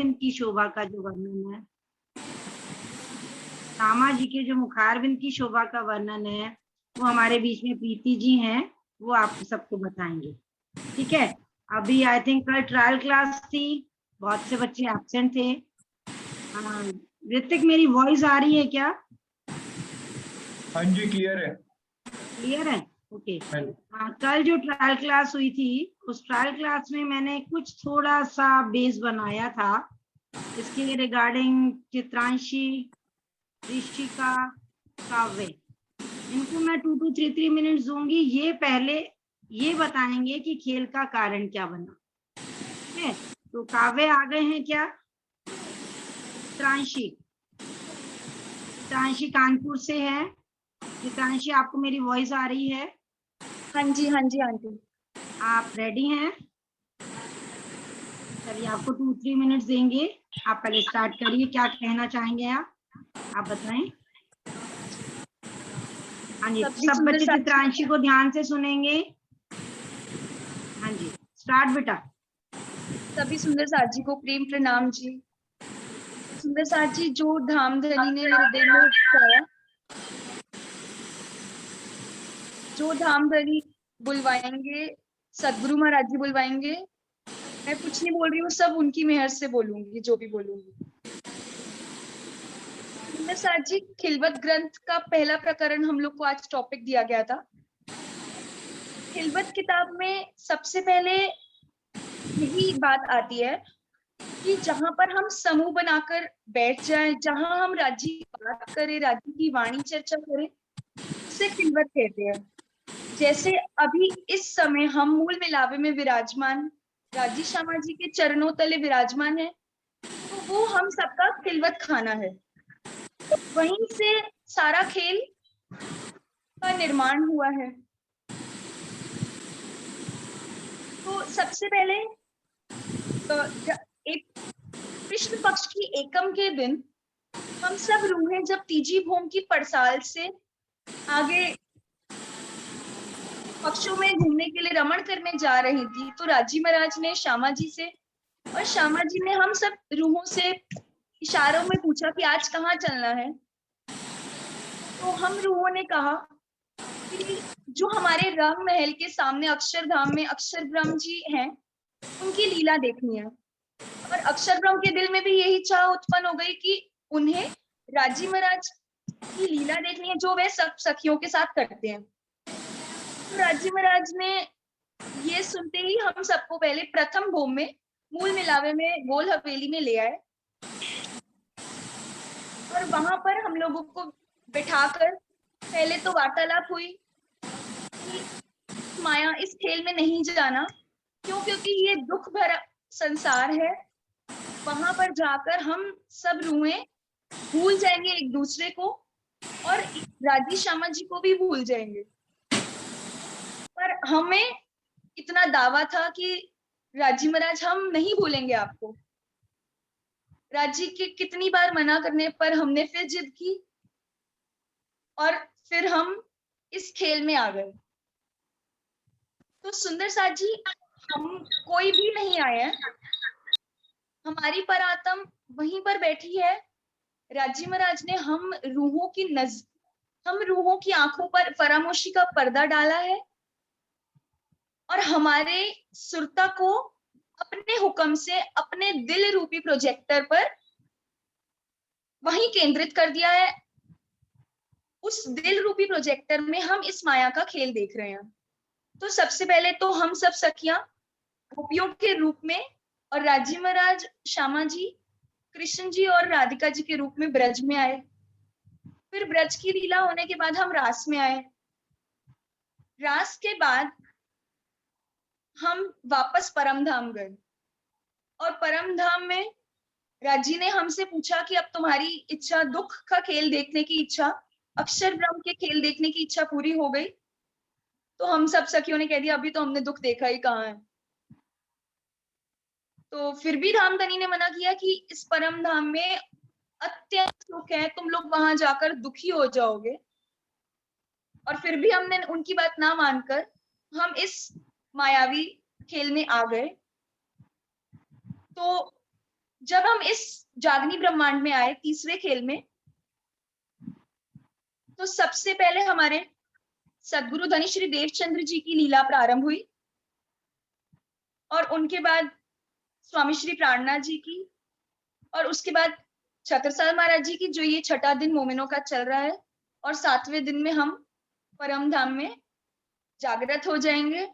मुखारबिंद की शोभा का जो वर्णन है, श्यामा जी के जो मुखारबिंद की शोभा का वर्णन है, वो हमारे बीच में प्रीति जी हैं, वो आप सबको बताएंगे। ठीक है, अभी आई थिंक कल ट्रायल क्लास थी, बहुत से बच्चे एब्सेंट थे। ऋतिक, मेरी वॉइस आ रही है क्या? हाँ जी, क्लियर है। क्लियर है, ओके। कल जो ट्रायल क्लास हुई थी, उस ट्रायल क्लास में मैंने कुछ थोड़ा सा बेस बनाया था इसके रिगार्डिंग चित्रांशी, ऋषिका, काव्य। इनको मैं 2 to 3 मिनट्स दूंगी। ये पहले ये बताएंगे कि खेल का कारण क्या बना। ठीक है, तो काव्य आ गए हैं क्या? चित्रांशी, चित्रांशी कानपुर से है। चित्रांशी, आपको मेरी वॉइस आ रही है? हाँ जी आंटी। आप रेडी हैं? चलिए, आपको 2-3 मिनट्स देंगे। आप पहले स्टार्ट करिए, क्या कहना चाहेंगे आप बताएं। हाँ जी, सब बच्चे चित्रांशी को ध्यान से सुनेंगे। हाँ जी, स्टार्ट बेटा। सभी सुंदर साथ जी को प्रेम प्रणाम जी। सुंदर साथ जी, जो धाम धनी ने हृदय में उठाया, जो धाम धनी बुलवाएंगे, सदगुरु महाराज जी बुलवाएंगे। मैं कुछ नहीं बोल रही हूँ, सब उनकी मेहर से बोलूंगी, जो भी बोलूंगी। सुंदर साथ जी, खिलवत ग्रंथ का पहला प्रकरण हम लोग को आज टॉपिक दिया गया था। खिलवत किताब में सबसे पहले यही बात आती है कि जहां पर हम समूह बनाकर बैठ जाएं, जहां हम राज्य की बात करें, राज्य की वाणी चर्चा करें, उसे खिलवत कहते हैं। जैसे अभी इस समय हम मूल मिलावे में विराजमान राजी श्यामा जी के चरणों तले विराजमान है, तो वो हम सबका खिलवत खाना है। वहीं से सारा खेल का निर्माण हुआ है। तो सबसे पहले एक कृष्ण पक्ष की एकम के दिन हम सब रूहें जब तीजी भूम की पड़साल से आगे पक्षों में घूमने के लिए रमण करने जा रही थी, तो राजी महाराज ने श्यामा जी से और श्यामा जी ने हम सब रूहों से इशारों में पूछा कि आज कहाँ चलना है। तो हम रूहों ने कहा कि जो हमारे रंग महल के सामने अक्षरधाम में अक्षर ब्रह्म जी हैं, उनकी लीला देखनी है। और अक्षर ब्रह्म के दिल में भी यही चाह उत्पन्न हो गई कि उन्हें राजी महाराज की लीला देखनी है, जो वे सब सखियों के साथ करते हैं। तो राजी महाराज ने ये सुनते ही हम सबको पहले प्रथम भोम में मूल मिलावे में गोल हवेली में ले आए और वहां पर हम लोगों को बिठाकर पहले तो वार्तालाप हुई कि माया इस खेल में नहीं जाना, क्यों? क्योंकि ये दुख भरा संसार है। वहां पर जाकर हम सब रूहें भूल जाएंगे एक दूसरे को और राजी श्यामा जी को भी भूल जाएंगे। पर हमें इतना दावा था कि राजी महाराज हम नहीं भूलेंगे आपको। राजी के कितनी बार मना करने पर हमने फिर जिद की और फिर हम इस खेल में आ गए। तो सुंदर साथ जी, हम कोई भी नहीं आए हैं, हमारी परात्म वहीं पर बैठी है। राजी महाराज ने हम रूहों की आंखों पर फरामोशी का पर्दा डाला है और हमारे सुरता को अपने हुक्म से अपने दिल रूपी प्रोजेक्टर पर वहीं केंद्रित कर दिया है। उस दिल रूपी प्रोजेक्टर में हम इस माया का खेल देख रहे हैं। तो सबसे पहले तो हम सब सखियां गोपियों के रूप में और राजी महाराज, श्यामा जी, कृष्ण जी और राधिका जी के रूप में ब्रज में आए। फिर ब्रज की लीला होने के बाद हम रास में आए। रास के बाद हम वापस परम धाम गए और परम धाम में राजी ने हमसे पूछा कि अब तुम्हारी इच्छा, दुख का खेल देखने की इच्छा, अक्षर ब्रह्म के खेल देखने की इच्छा पूरी हो गई? तो हम सब सखियों ने कह दिया अभी तो हमने दुख देखा ही कहाँ है। तो फिर भी रामधनी ने मना किया कि इस परम धाम में अत्यंत सुख है, तुम लोग वहां जाकर दुखी हो जाओगे। और फिर भी हमने उनकी बात ना मानकर हम इस मायावी खेल में आ गए। तो जब हम इस जागनी ब्रह्मांड में आए तीसरे खेल में, तो सबसे पहले हमारे सदगुरु धनी श्री देवचंद्र जी की लीला प्रारंभ हुई, और उनके बाद स्वामी श्री प्राणनाथ जी की, और उसके बाद छत्रसाल महाराज जी की, जो ये छठा दिन मोमिनों का चल रहा है, और 7वें दिन में हम परम धाम में जागृत हो जाएंगे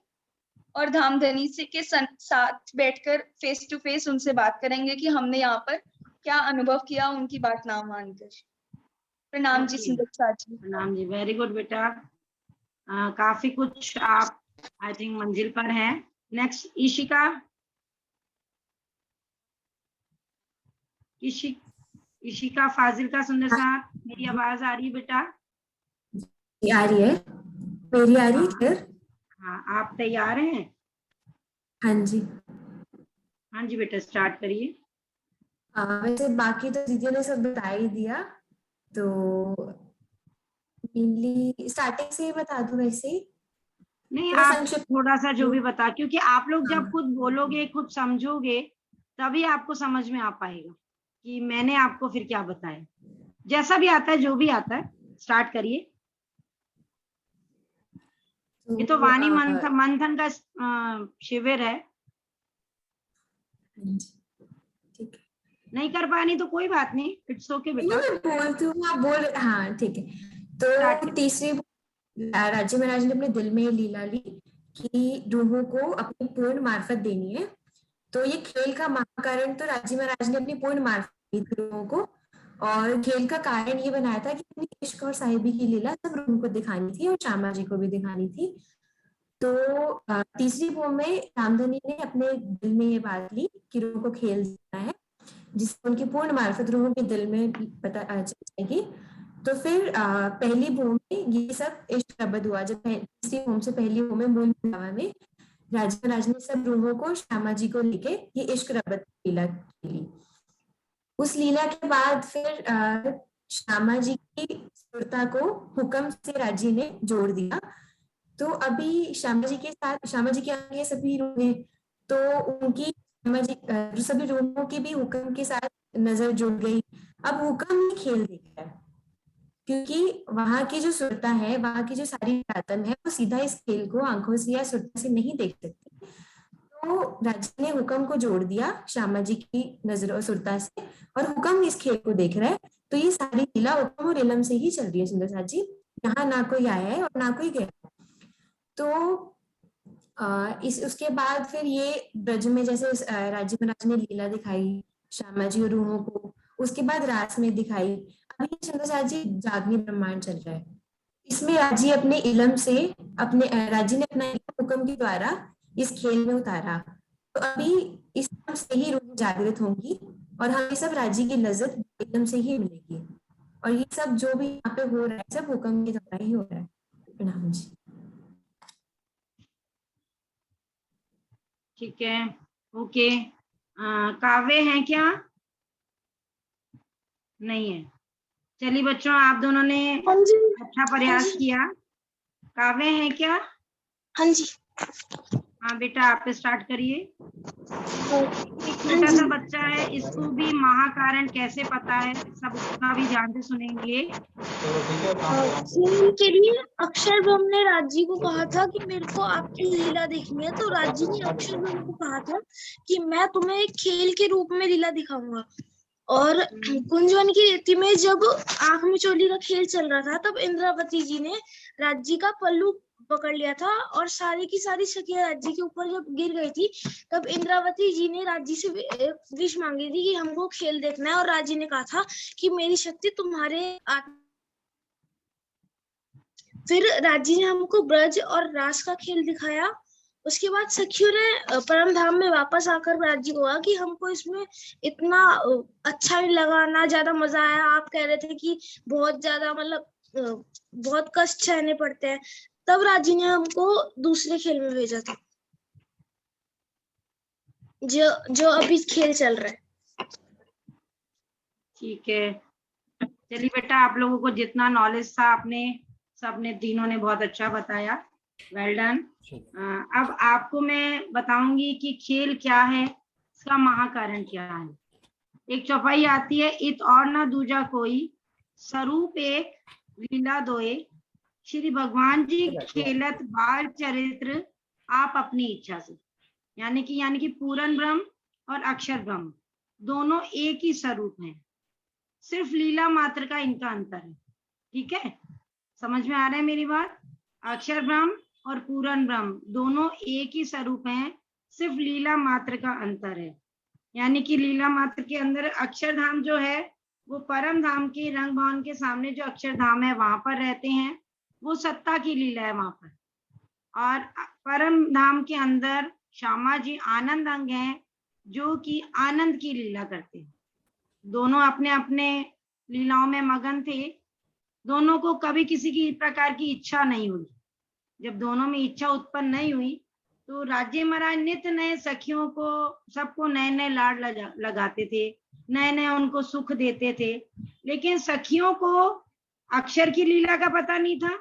और धाम धनी से के साथ बैठकर फेस टू फेस उनसे बात करेंगे कि हमने यहाँ पर क्या अनुभव किया उनकी बात ना मानकर। प्रणाम जी सुंदर शाह जी। प्रणाम जी, वेरी गुड बेटा। काफी कुछ आप आई थिंक मंजिल पर हैं। नेक्स्ट ईशिका। ईशिका फाजिल का सुंदर साहब, मेरी आवाज आ रही है बेटा? आ रही है, मेरी आ रही है? हाँ, आप तैयार हैं? हाँ जी। हाँ जी बेटा, स्टार्ट करिए। वैसे बाकी तो दीदी ने सब बता ही दिया, तो मेनली स्टार्टिंग से बता दूं वैसे ही? नहीं, थोड़ा आप संक्षिप्त थोड़ा सा जो भी बता, क्योंकि आप लोग जब हाँ। खुद बोलोगे, खुद समझोगे, तभी आपको समझ में आ पाएगा कि मैंने आपको फिर क्या बताया। जैसा भी आता है, जो भी आता है, स्टार्ट करिए। ये तो वाणी मंथन का शिविर है। ठीक है, नहीं कर पानी तो कोई बात नहीं, इट्स ओके बेटा। मैं बोलती हूँ, आप बोल, हाँ ठीक है। Start तो करिए। तीसरी राज्य महाराज ने अपने दिल में ये लीला ली कि रूहों को अपनी पूर्ण मार्फत देनी है। तो ये खेल का महाकारण तो राज्य महाराज ने अपनी पूर्ण मार्फत दी थी रूहों को, और खेल का कारण ये बनाया था कि अपनी इश्क और साहिबी की लीला सब रूहों को दिखानी थी और श्यामा जी को भी दिखानी थी। तो तीसरी वो में रामधनी ने अपने दिल में ये बात ली कि रूहों को खेल देना है, जिससे उनकी पूर्ण मार्फत रूहों के दिल में पता जाएगी। तो फिर पहली भूम में ये सब इश्क अबद हुआ। जब तीसरी भूम से पहली भूम में मूल में राजा राज ने सब रूहों को श्यामा जी को लेके ये इश्क रबत लीला ली। उस लीला के बाद फिर श्यामा जी की सुरता को हुक्म से राजी ने जोड़ दिया। तो अभी श्यामा जी के साथ, श्यामा जी के आगे सभी रूह हैं, तो उनकी श्यामा जी सभी रूहों की भी हुक्म के साथ नजर जुड़ गई। अब हुक्म ही खेल देख रहा है, क्योंकि वहां की जो सुरता है, वहां की जो सारी आतन है, वो सीधा इस खेल को आंखों से या सुरता से नहीं देख सकती। तो राजा ने हुक्म को जोड़ दिया श्यामा जी की नजर और सुरता से, और हुक्म इस खेल को देख रहा है। तो ये सारी लीला हुक्म और इलम से ही चल रही है सुंदर साथ जी। यहाँ ना कोई आया है और ना कोई गया है। तो इस उसके बाद फिर ये ब्रज में जैसे राज्य महाराज ने लीला दिखाई श्यामा जी और रूहों को, उसके बाद रास में दिखाई। अभी सुंदर साथ जी जागनी ब्रह्मांड चल रहा है, इसमें राजी अपने इलम से, अपने राजी ने अपना हुक्म के द्वारा इस खेल में उतारा। तो अभी इस से ही रूह जागृत होंगी और हमें सब राजी की लज्जत इलम से ही मिलेगी। और ये सब जो भी यहाँ पे हो रहा है, सब हुक्म के द्वारा ही हो रहा है। प्रणाम जी। ठीक है, ओके। काव्य है क्या? नहीं है। चलिए बच्चों, आप दोनों ने अच्छा प्रयास किया। काव्य है क्या? हाँ जी। हाँ बेटा, आप स्टार्ट करिए। एक छोटा सा बच्चा है, इसको भी महाकारण कैसे पता है, सब उसका भी ध्यान से सुनेंगे। खेल के लिए अक्षर ब्रह्म ने राजी को कहा था कि मेरे को आपकी लीला देखनी है, तो राजी ने अक्षर ब्रह्म को कहा था कि मैं तुम्हें एक खेल के रूप में लीला दिखाऊंगा। और कुंजवन की रेती में जब आंख मिचौली का खेल चल रहा था, तब इंद्रावती जी ने राज्य का पल्लू पकड़ लिया था, और सारी की सारी सखियां राज्य के ऊपर जब गिर गई थी, तब इंद्रावती जी ने राज्य से विश मांगी थी कि हमको खेल देखना है। और राज्य ने कहा था कि मेरी शक्ति तुम्हारे फिर राज्य ने हमको ब्रज और रास का खेल दिखाया। उसके बाद सखियों ने परम धाम में वापस आकर राज्य को कहा कि हमको इसमें इतना अच्छा नहीं लगा, ना ज्यादा मजा आया। आप कह रहे थे कि बहुत ज्यादा मतलब बहुत कष्ट सहने पड़ते हैं। तब राज्य ने हमको दूसरे खेल में भेजा था, जो अभी खेल चल रहा है। ठीक है, चलिए बेटा, आप लोगों को जितना नॉलेज था आपने सबने तीनों ने बहुत अच्छा बताया, वेल डन। अब आपको मैं बताऊंगी कि खेल क्या है, इसका महाकारण क्या है। एक चौपाई आती है, इत और न दूजा कोई, स्वरूप एक लीला दोए, श्री भगवान जी खेलत बाल चरित्र आप अपनी इच्छा से। यानी कि पूर्ण ब्रह्म और अक्षर ब्रह्म दोनों एक ही स्वरूप हैं, सिर्फ लीला मात्र का इनका अंतर है। ठीक है, समझ में आ रहा है मेरी बात? अक्षर ब्रह्म और पूर्ण ब्रह्म दोनों एक ही स्वरूप हैं, सिर्फ लीला मात्र का अंतर है। यानी कि लीला मात्र के अंदर अक्षरधाम जो है वो परम धाम के रंग भवन के सामने जो अक्षरधाम है वहां पर रहते हैं, वो सत्ता की लीला है वहां पर। और परम धाम के अंदर श्यामा जी आनंद अंग हैं जो कि आनंद की लीला करते हैं। दोनों अपने अपने लीलाओं में मगन थे, दोनों को कभी किसी की प्रकार की इच्छा नहीं हुई। जब दोनों में इच्छा उत्पन्न नहीं हुई तो राज्य महाराज नित्य नए सखियों को सबको नए नए लाड लगाते थे, नए नए उनको सुख देते थे, लेकिन सखियों को अक्षर की लीला का पता नहीं था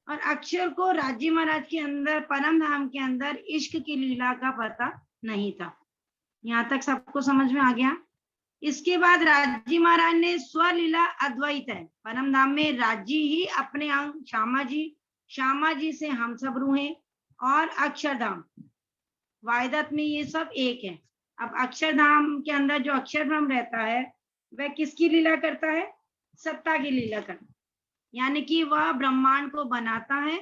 और अक्षर को राज्य महाराज के अंदर परम धाम के अंदर इश्क की लीला का पता नहीं था। यहाँ तक सबको समझ में आ गया? इसके बाद राज्य महाराज ने स्वलीला अद्वैत है, परम धाम में राज्य ही अपने अंग श्यामा जी से हम सब रूहें, और अक्षरधाम वायदत में ये सब एक है। अब अक्षरधाम के अंदर जो अक्षर ब्रह्म रहता है वह किसकी लीला करता है? सत्ता की लीला करता है, यानी कि वह ब्रह्मांड को बनाता है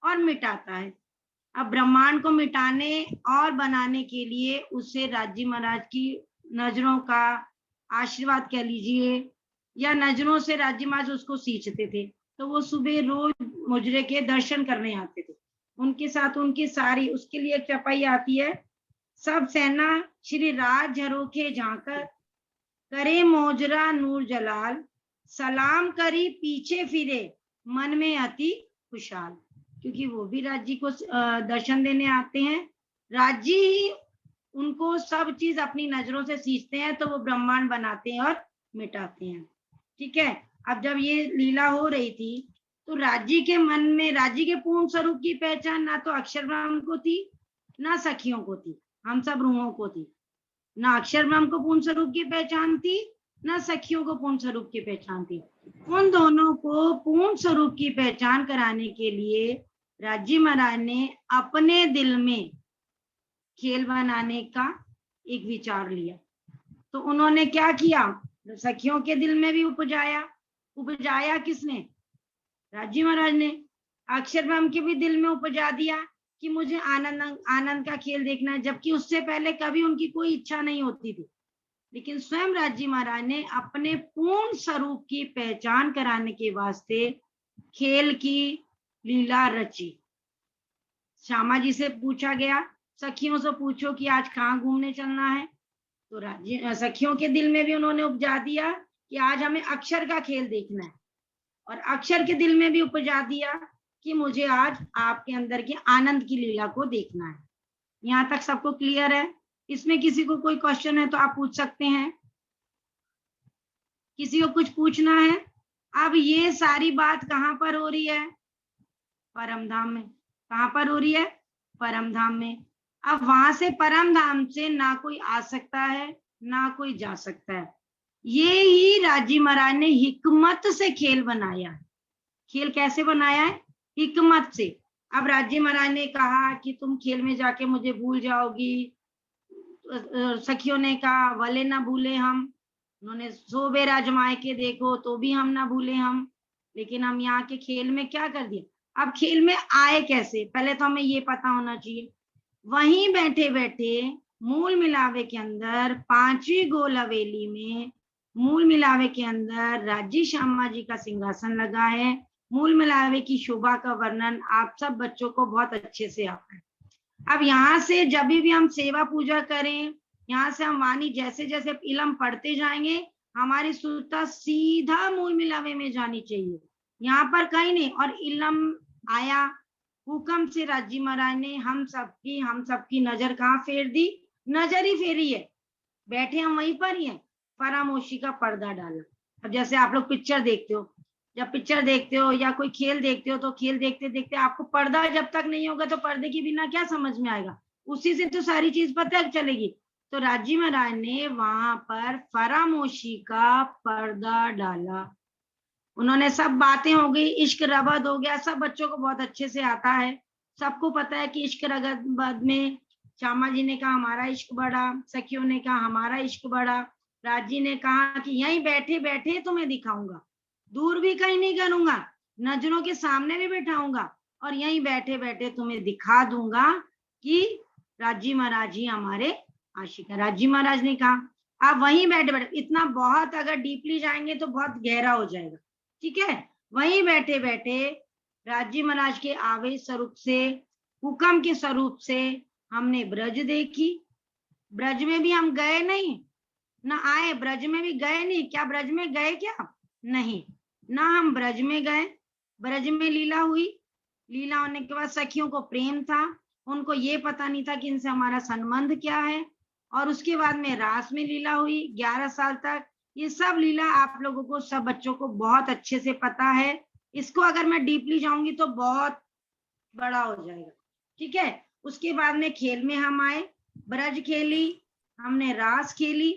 और मिटाता है। अब ब्रह्मांड को मिटाने और बनाने के लिए उसे राज्य महाराज की नजरों का आशीर्वाद कह लीजिए, या नजरों से राज्य महाराज उसको सींचते थे। तो वो सुबह रोज मुजरे के दर्शन करने आते थे, उनके साथ उनकी सारी, उसके लिए एक चपाई आती है, सब सेना श्री राज झरोखे झांकर करे मोजरा नूर जलाल, सलाम करी पीछे फिरे मन में अति खुशहाल। क्योंकि वो भी राज्य को दर्शन देने आते हैं, राज्य ही उनको सब चीज अपनी नजरों से सींचते हैं, तो वो ब्रह्मांड बनाते हैं और मिटाते हैं। ठीक है, अब जब ये लीला हो रही थी तो राज्य के मन में राज्य के पूर्ण स्वरूप की पहचान ना तो अक्षर ब्रह्म को थी, ना सखियों को थी, हम सब रूहों को थी। ना अक्षर ब्रह्म को पूर्ण स्वरूप की पहचान थी, ना सखियों को पूर्ण स्वरूप की पहचान थी। उन दोनों को पूर्ण स्वरूप की पहचान कराने के लिए राज्य महाराज ने अपने दिल में खेल बनाने का एक विचार लिया। तो उन्होंने क्या किया? सखियों के दिल में भी उपजाया किसने? राज्य महाराज ने। अक्षर ब्रह्म के भी दिल में उपजा दिया कि मुझे आनंद का खेल देखना है, जबकि उससे पहले कभी उनकी कोई इच्छा नहीं होती थी। लेकिन स्वयं राज्य महाराज ने अपने पूर्ण स्वरूप की पहचान कराने के वास्ते खेल की लीला रची। श्यामा जी से पूछा गया, सखियों से पूछो कि आज कहाँ घूमने चलना है, तो सखियों के दिल में भी उन्होंने उपजा दिया कि आज हमें अक्षर का खेल देखना है, और अक्षर के दिल में भी उपजा दिया कि मुझे आज आपके अंदर के आनंद की लीला को देखना है। यहाँ तक सबको क्लियर है? इसमें किसी को कोई क्वेश्चन है तो आप पूछ सकते हैं, किसी को कुछ पूछना है? अब ये सारी बात कहाँ पर हो रही है? परम धाम में। कहाँ पर हो रही है? परम धाम में। अब वहां से परम धाम से ना कोई आ सकता है ना कोई जा सकता है। ये ही राज्य महाराज ने हिकमत से खेल बनाया है। खेल कैसे बनाया है? हिकमत से। अब राज्य महाराज ने कहा कि तुम खेल में जाके मुझे भूल जाओगी, सखियों ने कहा भले ना भूले हम, उन्होंने 100 बेर आजमाए के देखो तो भी हम ना भूले हम, लेकिन हम यहाँ के खेल में क्या कर दिया? अब खेल में आए कैसे? पहले तो हमें ये पता होना चाहिए। वहीं बैठे बैठे मूल मिलावे के अंदर 5वीं गोल हवेली में मूल मिलावे के अंदर राज्य श्यामा जी का सिंहासन लगा है। मूल मिलावे की शोभा का वर्णन आप सब बच्चों को बहुत अच्छे से आता है। अब यहाँ से जब भी हम सेवा पूजा करें, यहाँ से हम वाणी जैसे जैसे इलम पढ़ते जाएंगे, हमारी सुरता सीधा मूल मिलावे में जानी चाहिए, यहाँ पर कहीं नहीं। और इलम आया हुक्म से राज्य महाराज ने हम सबकी नजर कहाँ फेर दी? नजर ही फेरी है, बैठे हम वहीं पर ही हैं, फरामोशी का पर्दा डाला। अब जैसे आप लोग पिक्चर देखते हो, जब पिक्चर देखते हो या कोई खेल देखते हो, तो खेल देखते देखते आपको पर्दा जब तक नहीं होगा तो पर्दे के बिना क्या समझ में आएगा? उसी से तो सारी चीज पता चलेगी। तो राज्य महाराज ने वहां पर फरामोशी का पर्दा डाला। उन्होंने सब बातें हो गई, इश्क रबद हो गया, सब बच्चों को बहुत अच्छे से आता है, सबको पता है कि इश्क रबद में श्यामा जी ने कहा हमारा इश्क बढ़ा, सखियों ने कहा हमारा इश्क बढ़ा, राजी ने कहा कि यहीं बैठे बैठे तुम्हें दिखाऊंगा, दूर भी कहीं नहीं करूंगा, नजरों के सामने भी बैठाऊंगा और यहीं बैठे बैठे तुम्हें दिखा दूंगा कि राजी महाराज ही हमारे आशिक है। राजी महाराज ने कहा आप वहीं बैठे बैठे, इतना बहुत अगर डीपली जाएंगे तो बहुत गहरा हो जाएगा, ठीक है, वहीं बैठे बैठे राजी महाराज के आवेश स्वरूप से, हुक्म के स्वरूप से हमने ब्रज देखी। ब्रज में भी हम गए नहीं ना आए, ब्रज में भी गए नहीं, क्या ब्रज में गए क्या? नहीं ना, हम ब्रज में गए, ब्रज में लीला हुई, लीला होने के बाद सखियों को प्रेम था, उनको ये पता नहीं था कि इनसे हमारा संबंध क्या है, और उसके बाद में रास में लीला हुई 11 साल तक। ये सब लीला आप लोगों को, सब बच्चों को बहुत अच्छे से पता है, इसको अगर मैं डीपली जाऊंगी तो बहुत बड़ा हो जाएगा, ठीक है। उसके बाद में खेल में हम आए, ब्रज खेली हमने, रास खेली,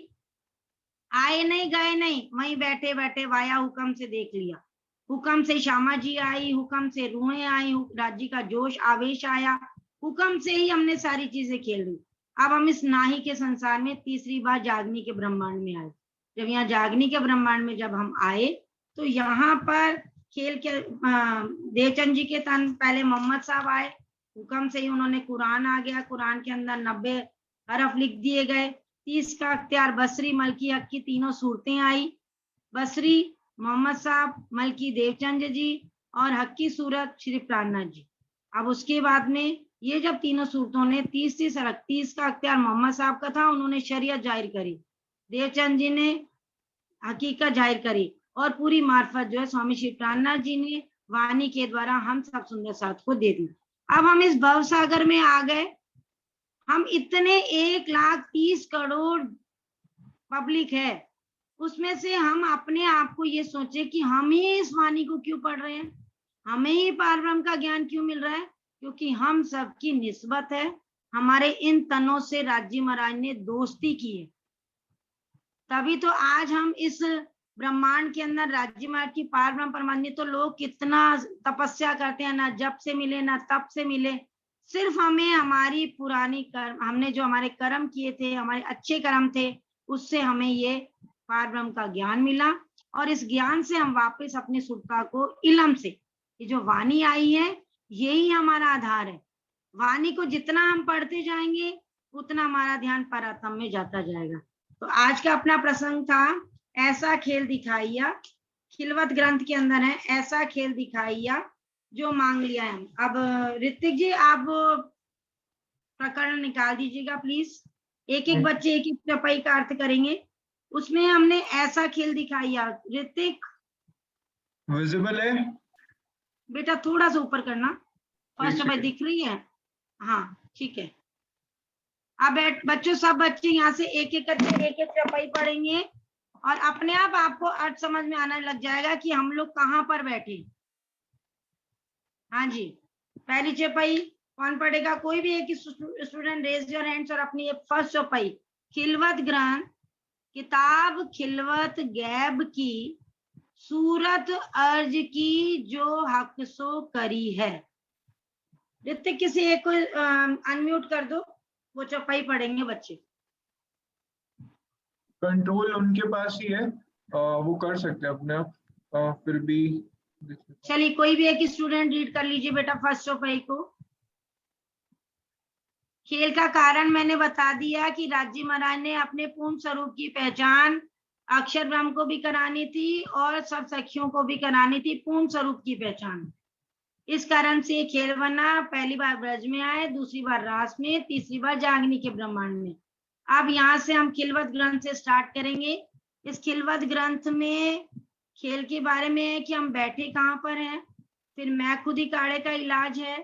आए नहीं गए नहीं, वहीं बैठे बैठे वाया हुक्म से देख लिया, हुक्म से श्यामा जी आई, हुक्म से रूहें आई, राज्य का जोश आवेश आया, हुक्म से ही हमने सारी चीजें खेल ली। अब हम इस नाही के संसार में तीसरी बार जागनी के ब्रह्मांड में आए। जब यहाँ जागनी के ब्रह्मांड में जब हम आए तो यहाँ पर खेल के देवचंद जी के तन पहले मोहम्मद साहब आए, हुक्म से ही उन्होंने कुरान आ गया, कुरान के अंदर 90 हरफ लिख दिए गए, 30 का अख्तियार बसरी मलकी हक की तीनों सूरतें आई, बसरी मोहम्मद साहब, मलकी देवचंद जी और हक की सूरत श्री प्राणनाथ जी। अब उसके बाद में ये जब तीनों सूरतों ने 30 का अख्तियार मोहम्मद साहब का था, उन्होंने शरीयत जाहिर करी, देवचंद जी ने हकीकत जाहिर करी, और पूरी मार्फत जो है स्वामी श्री प्राणनाथ जी ने वाणी के द्वारा हम सब सुंदर साथ को दे दी। अब हम इस भव सागर में आ गए, हम इतने 1,30,00,000 पब्लिक है, उसमें से हम अपने आप को ये सोचे कि हम ही इस वाणी को क्यों पढ़ रहे हैं, हमें ही पारब्रह्म का ज्ञान क्यों मिल रहा है, क्योंकि हम सबकी निस्बत है, हमारे इन तनों से राज्य महाराज ने दोस्ती की है, तभी तो आज हम इस ब्रह्मांड के अंदर राज्य महाराज की पारब्रह्म परमात्मा। तो लोग कितना तपस्या करते हैं, ना जप से मिले ना तप से मिले, सिर्फ हमें हमारी पुरानी कर्म, हमने जो हमारे कर्म किए थे, हमारे अच्छे कर्म थे, उससे हमें ये पारब्रह्म का ज्ञान मिला, और इस ज्ञान से हम वापस अपने सुरता को इलम से, ये जो वाणी आई है यही हमारा आधार है, वाणी को जितना हम पढ़ते जाएंगे उतना हमारा ध्यान परातम में जाता जाएगा। तो आज का अपना प्रसंग था ऐसा खेल दिखाइया, खिलवत ग्रंथ के अंदर है ऐसा खेल दिखाइया जो मांग लिया है। अब ऋतिक जी आप प्रकरण निकाल दीजिएगा प्लीज, एक एक बच्चे एक एक चपाई का अर्थ करेंगे, उसमें हमने ऐसा खेल दिखाइया। ऋतिक विजिबल है बेटा, थोड़ा सा ऊपर करना, फर्स्ट चपाई दिख रही है, हाँ ठीक है। अब बच्चों, सब बच्चे यहाँ से एक एक करके एक एक चपाई पढ़ेंगे और अपने आप आपको अर्थ समझ में आने लग जाएगा कि हम लोग कहाँ पर बैठे। हाँ जी, पहली चपाई कौन पढ़ेगा? कोई भी एक स्टूडेंट रेज योर हैंड्स और अपनी फर्स्ट चपाई। खिलवत ग्रंथ, किताब खिलवत गैब की, सूरत अर्ज की जो हक सो करी है। ऋतिक किसी एक को अनम्यूट कर दो, वो चपाई पढ़ेंगे बच्चे। कंट्रोल उनके पास ही है, वो कर सकते हैं अपने आप, फिर भी चलिए कोई भी एक स्टूडेंट रीड कर लीजिए बेटा फर्स्ट चौपाई को। खेल का कारण मैंने बता दिया कि राज्य महाराज ने अपने पूर्ण स्वरूप की पहचान अक्षर ब्रह्म को भी करानी थी और सब सखियों को भी करानी थी, पूर्ण स्वरूप की पहचान। इस कारण से ये खेल बना, पहली बार ब्रज में आए, दूसरी बार रास में, तीसरी बार जागनी के ब्रह्मांड में। अब यहाँ से हम खिलवत ग्रंथ से स्टार्ट करेंगे। इस खिलवत ग्रंथ में खेल के बारे में है कि हम बैठे कहाँ पर हैं, फिर मैं खुद ही काढ़े का इलाज है,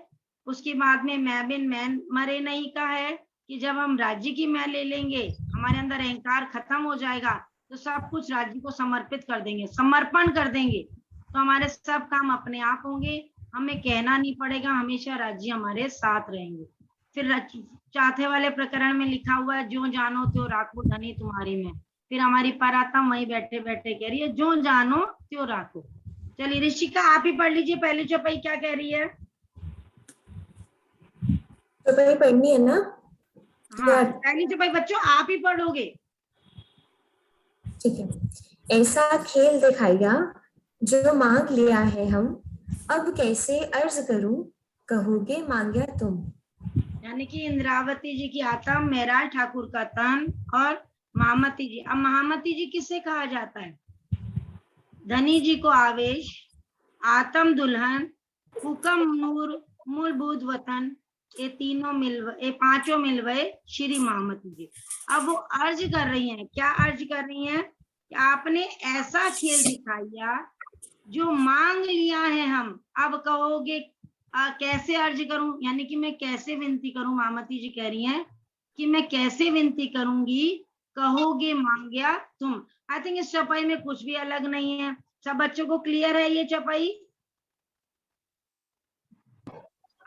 उसके बाद में मैं बिन मैन मरे नहीं का है कि जब हम राज्य की मैं ले लेंगे हमारे अंदर अहंकार खत्म हो जाएगा तो सब कुछ राज्य को समर्पित कर देंगे, समर्पण कर देंगे, तो हमारे सब काम अपने आप होंगे, हमें कहना नहीं पड़ेगा, हमेशा राज्य हमारे साथ रहेंगे। फिर चौथे वाले प्रकरण में लिखा हुआ है जो जानो त्यो राखो धनी तुम्हारी में। फिर हमारी परात्म वही बैठे बैठे कह रही है जो जानो त्यो राखो। चलिए ऋषिका आप ही पढ़ लीजिए पहली चौपाई क्या कह रही है। चौपाई पढ़नी है ना? हाँ पहली चौपाई बच्चों आप ही पढ़ोगे। ठीक है। ऐसा खेल दिखाया जो मांग लिया है हम, अब कैसे अर्ज करूं कहोगे मांग्या तुम। यानी कि इंद्रावती जी की आत्म, मेहराज ठाकुर का तन और महामती जी। अब महामती जी किससे कहा जाता है? धनी जी को आवेश, आत्म दुल्हन, हुक्म नूर, मूलभूत वतन, ये तीनों ये पांचों मिलवे श्री महामती जी। अब वो अर्ज कर रही हैं, क्या अर्ज कर रही हैं कि आपने ऐसा खेल दिखाया जो मांग लिया है हम, अब कहोगे कैसे अर्ज करूं, यानी कि मैं कैसे विनती करूं। महामती जी कह रही हैं कि मैं कैसे विनती करूंगी, कहोगे मांग्या तुम। आई थिंक इस चौपाई में कुछ भी अलग नहीं है। सब बच्चों को क्लियर है ये चौपाई?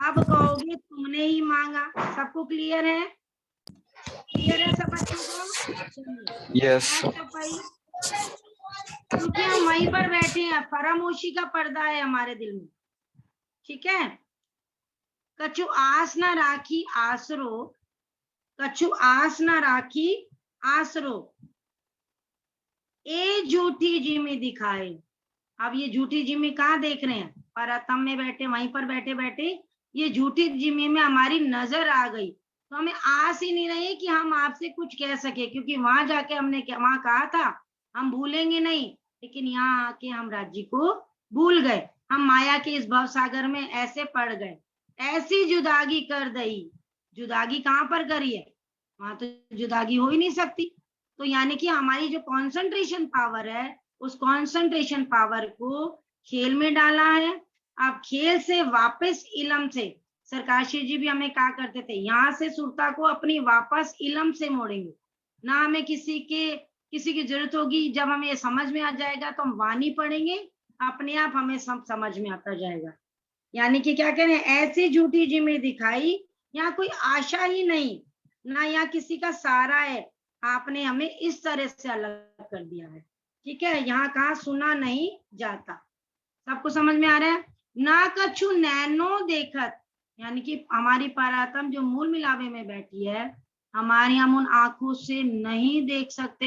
अब कहोगे तुमने ही मांगा, सबको क्लियर है? क्लियर है सब बच्चों को? यस। चौपाई क्योंकि हम वहीं पर बैठे हैं, फरामोशी का पर्दा है हमारे दिल में, ठीक है। कछु आस ना राखी आसरो, कछु आस ना राखी आसरो, ए झूठी जिमी दिखाए। अब ये झूठी जिमी कहाँ देख रहे हैं? परातम में बैठे, वहीं पर बैठे बैठे ये झूठी जिमी में हमारी नजर आ गई, तो हमें आस ही नहीं रही कि हम आपसे कुछ कह सके, क्योंकि वहां जाके हमने वहां कहा था हम भूलेंगे नहीं, लेकिन यहाँ आके हम राज्य को भूल गए। हम माया के इस भव सागर में ऐसे पड़ गए, ऐसी जुदागी कर दई। जुदागी कहाँ पर करी है? वहां तो जुदागी हो ही नहीं सकती। तो यानी कि हमारी जो कंसंट्रेशन पावर है, उस कंसंट्रेशन पावर को खेल में डाला है। अब खेल से वापस इलम से, सरकाशी जी भी हमें कहा करते थे, यहाँ से सुरता को अपनी वापस इलम से मोड़ेंगे ना। हमें किसी की जरूरत होगी, जब हमें ये समझ में आ जाएगा तो हम वाणी पढ़ेंगे, अपने आप हमें सब समझ में आता जाएगा। यानी कि क्या कह रहे हैं, ऐसी झूठी जिम्मे दिखाई, यहाँ कोई आशा ही नहीं ना, यहाँ किसी का सहारा है, आपने हमें इस तरह से अलग कर दिया है, ठीक है। यहाँ कहाँ सुना नहीं जाता, सबको समझ में आ रहा है ना। कछु नैनो देखत, यानी कि हमारी परात्म जो मूल मिलावे में बैठी है, हमारी हम उन आंखों से नहीं देख सकते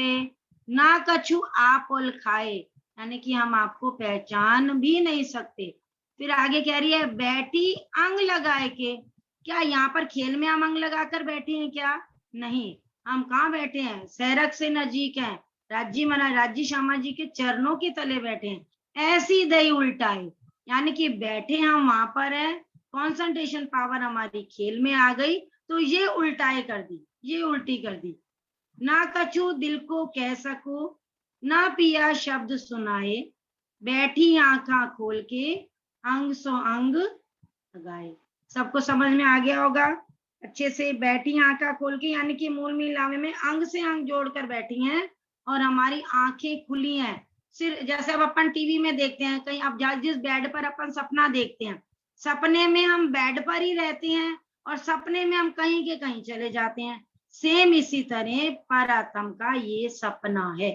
ना। कछु आप उल खाए, यानी कि हम आपको पहचान भी नहीं सकते। फिर आगे कह रही है बैठी अंग लगाए के, क्या यहाँ पर खेल में हम अंग लगाकर बैठे हैं क्या? नहीं, हम कहाँ बैठे हैं? सैरक से नजीक हैं, राज्य श्यामा जी के चरणों के तले बैठे हैं। ऐसी दही उल्टाए, यानी कि बैठे हम वहां पर है, कंसंट्रेशन पावर हमारी खेल में आ गई, तो ये उल्टाए कर दी, ये उल्टी कर दी। ना कछु दिल को कह सको, ना पिया शब्द सुनाए, बैठी आंखा खोल के अंग सो अंग लगाए। सबको समझ में आ गया होगा अच्छे से? बैठी आंखा खोल के, यानी कि मूल मिलावे में अंग से अंग जोड़कर बैठी हैं और हमारी आंखें खुली हैं। सिर्फ जैसे अब अपन टीवी में देखते हैं कहीं, अब जिस बेड पर अपन सपना देखते हैं, सपने में हम बेड पर ही रहते हैं और सपने में हम कहीं के कहीं चले जाते हैं। सेम इसी तरह परात्म का ये सपना है।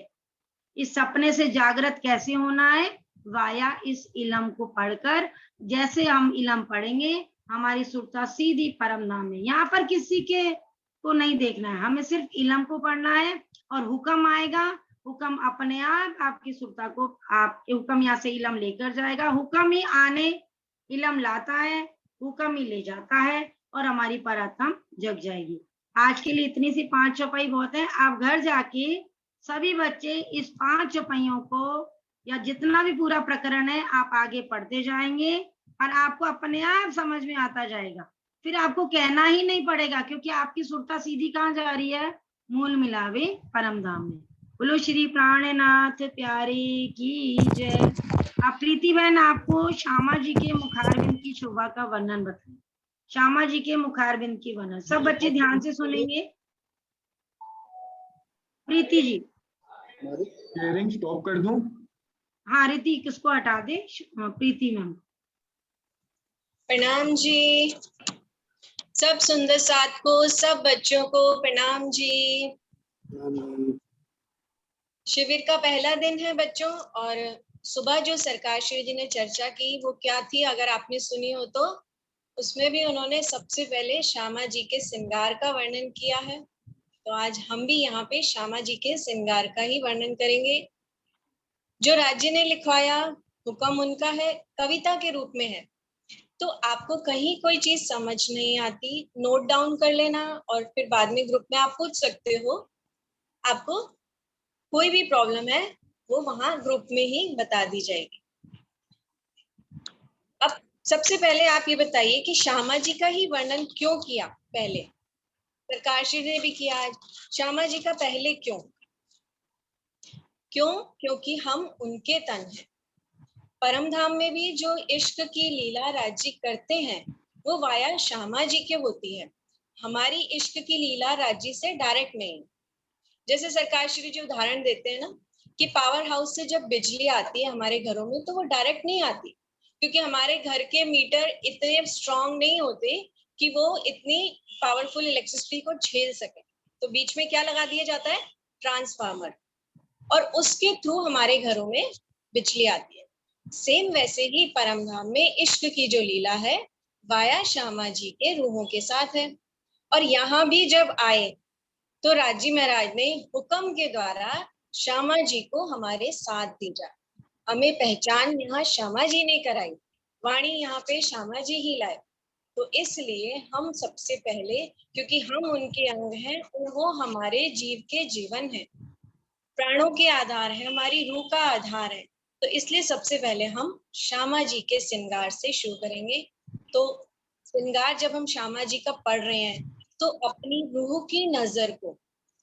इस सपने से जागृत कैसे होना है? वाया इस इलम को पढ़कर। जैसे हम इलम पढ़ेंगे हमारी सुरता सीधी परम धाम में। यहाँ पर किसी के को नहीं देखना है, हमें सिर्फ इलम को पढ़ना है और हुक्म आएगा, हुक्म अपने आप आपकी सुरता को, आपके हुक्म यहाँ से इलम लेकर जाएगा। हुक्म ही आने इलम लाता है, हुक्म ही ले जाता है और हमारी परात्म जग जाएगी। आज के लिए इतनी सी 5 चौपाई बहुत है। आप घर जाके सभी बच्चे इस 5 चौपाइयों को या जितना भी पूरा प्रकरण है आप आगे पढ़ते जाएंगे और आपको अपने आप समझ में आता जाएगा। फिर आपको कहना ही नहीं पड़ेगा, क्योंकि आपकी सुरता सीधी कहाँ जा रही है? मूल मिलावे परम धाम में। बोलो श्री प्राणनाथ प्यारे की जय। आप प्रीति बहन आपको श्यामा जी के मुखारबिंद की शोभा का वर्णन बताएं। श्यामा जी के मुखारबिंद की वर्णन सब बच्चे ध्यान से सुनेंगे। प्रीति जी। शेयरिंग स्टॉप कर दूं? हाँ रीति किसको हटा दे, प्रीति मैम। प्रणाम जी। सब सुंदर साथ को, सब बच्चों को प्रणाम जी। शिविर का पहला दिन है बच्चों, और सुबह जो सरकार श्री जी ने चर्चा की वो क्या थी, अगर आपने सुनी हो तो उसमें भी उन्होंने सबसे पहले श्यामा जी के श्रृंगार का वर्णन किया है। तो आज हम भी यहाँ पे श्यामा जी के श्रृंगार का ही वर्णन करेंगे। जो राज्य ने लिखवाया, हुक्म उनका है, कविता के रूप में है। तो आपको कहीं कोई चीज समझ नहीं आती, नोट डाउन कर लेना और फिर बाद में ग्रुप में आप पूछ सकते हो। आपको कोई भी प्रॉब्लम है वो वहां ग्रुप में ही बता दी जाएगी। अब सबसे पहले आप ये बताइए कि श्यामा जी का ही वर्णन क्यों किया। पहले प्रकाश जी ने भी किया, श्यामा जी का पहले क्यों? क्योंकि हम उनके तन हैं। परम धाम में भी जो इश्क की लीला राज्य करते हैं वो वाया श्यामा जी के होती है। हमारी इश्क की लीला राज्य से डायरेक्ट नहीं। जैसे सरकार श्री जी उदाहरण देते हैं ना कि पावर हाउस से जब बिजली आती है हमारे घरों में तो वो डायरेक्ट नहीं आती, क्योंकि हमारे घर के मीटर इतने स्ट्रांग नहीं होते कि वो इतनी पावरफुल इलेक्ट्रिसिटी को झेल सके। तो बीच में क्या लगा दिया जाता है? ट्रांसफार्मर, और उसके थ्रू हमारे घरों में बिजली आती है। सेम वैसे ही परम धाम में इश्क की जो लीला है वाया श्यामा जी के रूहों के साथ है। और यहाँ भी जब आए तो राजी महाराज ने हुक्म के द्वारा श्यामा जी को हमारे साथ भेजा। हमें पहचान यहाँ श्यामा जी ने कराई, वाणी यहाँ पे श्यामा जी ही लाए। तो इसलिए हम सबसे पहले, क्योंकि हम उनके अंग हैं, वो हमारे जीव के जीवन है, प्राणों के आधार है, हमारी रूह का आधार है। तो इसलिए सबसे पहले हम श्यामा जी के श्रृंगार से शुरू करेंगे। तो श्रृंगार जब हम श्यामा जी का पढ़ रहे हैं तो अपनी रूह की नजर को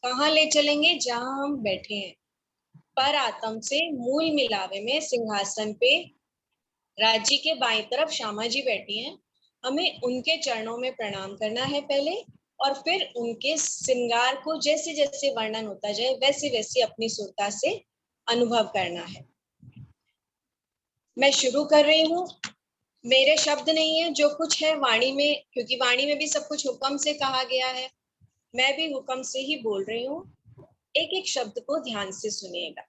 कहाँ ले चलेंगे? जहां हम बैठे हैं, पर आत्म से मूल मिलावे में सिंहासन पे राज्य के बाईं तरफ श्यामा जी बैठी हैं। हमें उनके चरणों में प्रणाम करना है पहले, और फिर उनके श्रृंगार को जैसे जैसे वर्णन होता जाए वैसे वैसे अपनी सुरता से अनुभव करना है। मैं शुरू कर रही हूँ। मेरे शब्द नहीं है, जो कुछ है वाणी में, क्योंकि वाणी में भी सब कुछ हुक्म से कहा गया है, मैं भी हुक्म से ही बोल रही हूँ। एक एक शब्द को ध्यान से सुनिएगा।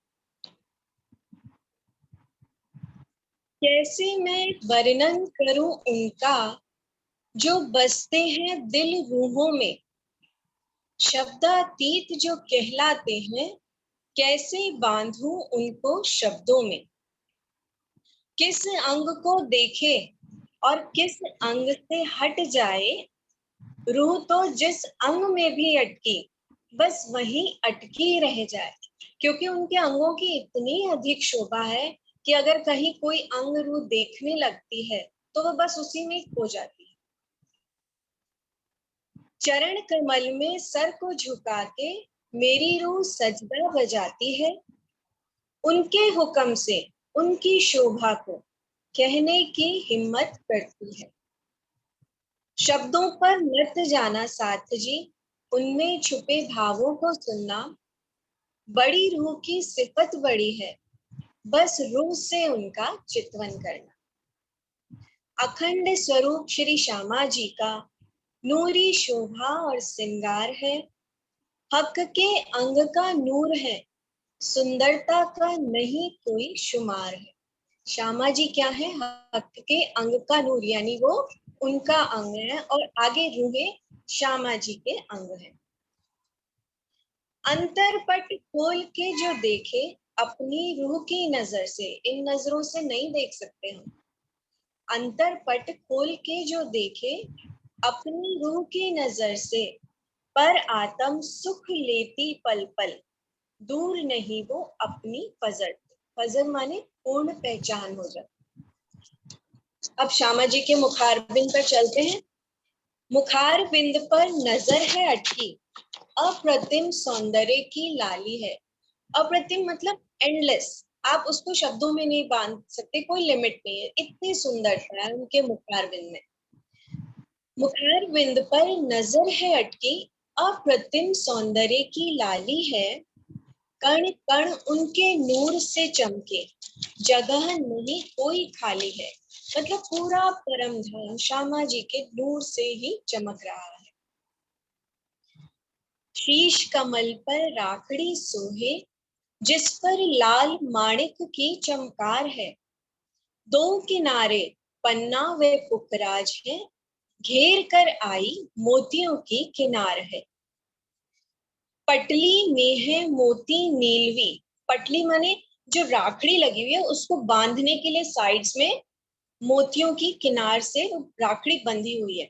कैसे मैं वर्णन करूं उनका जो बसते हैं दिल रूहों में, शब्दातीत जो कहलाते हैं, कैसे बांधूं उनको शब्दों में। किस अंग को देखे और किस अंग से हट जाए, रूह तो जिस अंग में भी अटकी बस वहीं अटकी रह जाए। क्योंकि उनके अंगों की इतनी अधिक शोभा है कि अगर कहीं कोई अंग रूह देखने लगती है तो वह बस उसी में खो जाती है। चरण कमल में सर को झुका के मेरी रूह सजदा बजाती है। उनके हुक्म से उनकी शोभा को कहने की हिम्मत करती है। शब्दों पर नृत जाना साथ जी, उनमें छुपे भावों को सुनना। बड़ी रूह की सिफत बड़ी है, बस रूह से उनका चितवन करना। अखंड स्वरूप श्री श्यामा जी का नूरी शोभा और श्रृंगार है। हक के अंग का नूर है, सुंदरता का नहीं कोई शुमार है। श्यामा जी क्या है? हक के अंग का नूर, यानी वो उनका अंग है, और आगे रूहें श्यामा जी के अंग है। अंतरपट खोल के जो देखे अपनी रूह की नजर से, इन नजरों से नहीं देख सकते हम। अंतरपट खोल के जो देखे अपनी रूह की नजर से, पर आत्म सुख लेती पल पल, दूर नहीं वो अपनी फजर। फजर माने पूर्ण पहचान हो जाती। अब श्यामा जी के मुखार बिंद पर चलते हैं। मुखार बिंद पर नजर है अटकी, अप्रतिम सौंदर्य की लाली है। अप्रतिम मतलब एंडलेस, आप उसको शब्दों में नहीं बांध सकते, कोई लिमिट नहीं है, इतनी सुंदरता है उनके मुखार बिंद में। मुखार बिंद पर नजर है अटकी, अप्रतिम सौंदर्य की लाली है। कण कण उनके नूर से चमके, जगह नहीं कोई खाली है। मतलब पूरा परम धाम श्यामा जी के नूर से ही चमक रहा है। शीश कमल पर राखड़ी सोहे, जिस पर लाल माणिक की चमकार है। दो किनारे पन्ना व पुखराज है, घेर कर आई मोतियों की किनार है। पटली में है मोती नीलवी, पटली माने जो राखड़ी लगी हुई है उसको बांधने के लिए साइड्स में मोतियों की किनार से राखड़ी बंधी हुई है,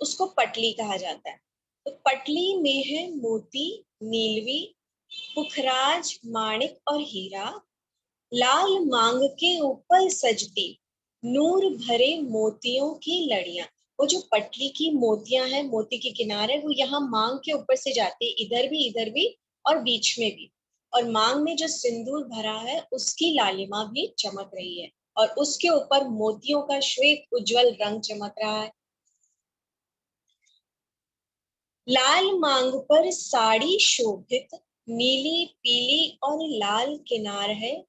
उसको पटली कहा जाता है। तो पटली में है मोती नीलवी, पुखराज माणिक और हीरा, लाल मांग के ऊपर सजती नूर भरे मोतियों की लड़ियां। वो जो पटली की मोतियां हैं, मोती की किनार है, वो यहाँ मांग के ऊपर से जाती है, इधर भी और बीच में भी। और मांग में जो सिंदूर भरा है उसकी लालिमा भी चमक रही है और उसके ऊपर मोतियों का श्वेत उज्जवल रंग चमक रहा है। लाल मांग पर साड़ी शोभित, नीली पीली और लाल किनार है।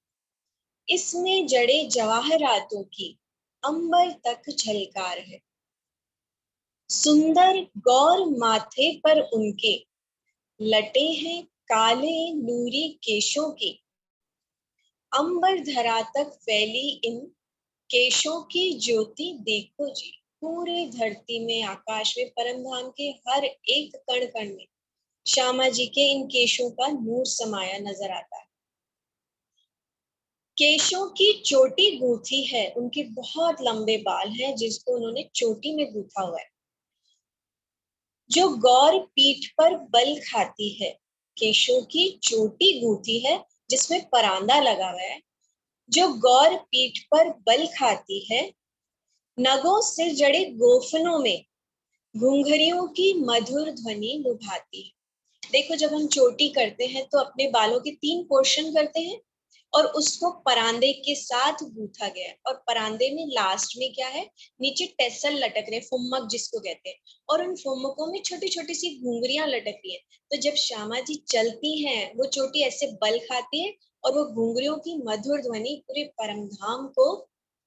इसमें जड़े जवाहरातों की अंबर तक झलकार है। सुंदर गौर माथे पर उनके लटे हैं काले नूरी केशों की। अंबर धरा तक फैली इन केशों की ज्योति देखो जी। पूरे धरती में, आकाश में, परम धाम के हर एक कण कण में श्यामा जी के इन केशों का नूर समाया नजर आता है। केशों की चोटी गूंथी है, उनके बहुत लंबे बाल हैं जिसको उन्होंने चोटी में गूंथा हुआ है। जो गौर पीठ पर बल खाती है, केशों की चोटी गूंथी है जिसमें परांदा लगा हुआ है। जो गौर पीठ पर बल खाती है, नगों से जड़े गोफनों में घुंघरियों की मधुर ध्वनि लुभाती है। देखो, जब हम चोटी करते हैं तो अपने बालों के 3 पोर्शन करते हैं और उसको परांदे के साथ गूंथा गया है। और परांदे में लास्ट में क्या है, नीचे टेसल लटक रहे, फुम्मक जिसको कहते हैं, और उन फुम्मकों में छोटी छोटी सी घुंघरियां लटक रही है। तो जब श्यामा जी चलती हैं, वो चोटी ऐसे बल खाती है और वो घुंघरियों की मधुर ध्वनि पूरे परमधाम को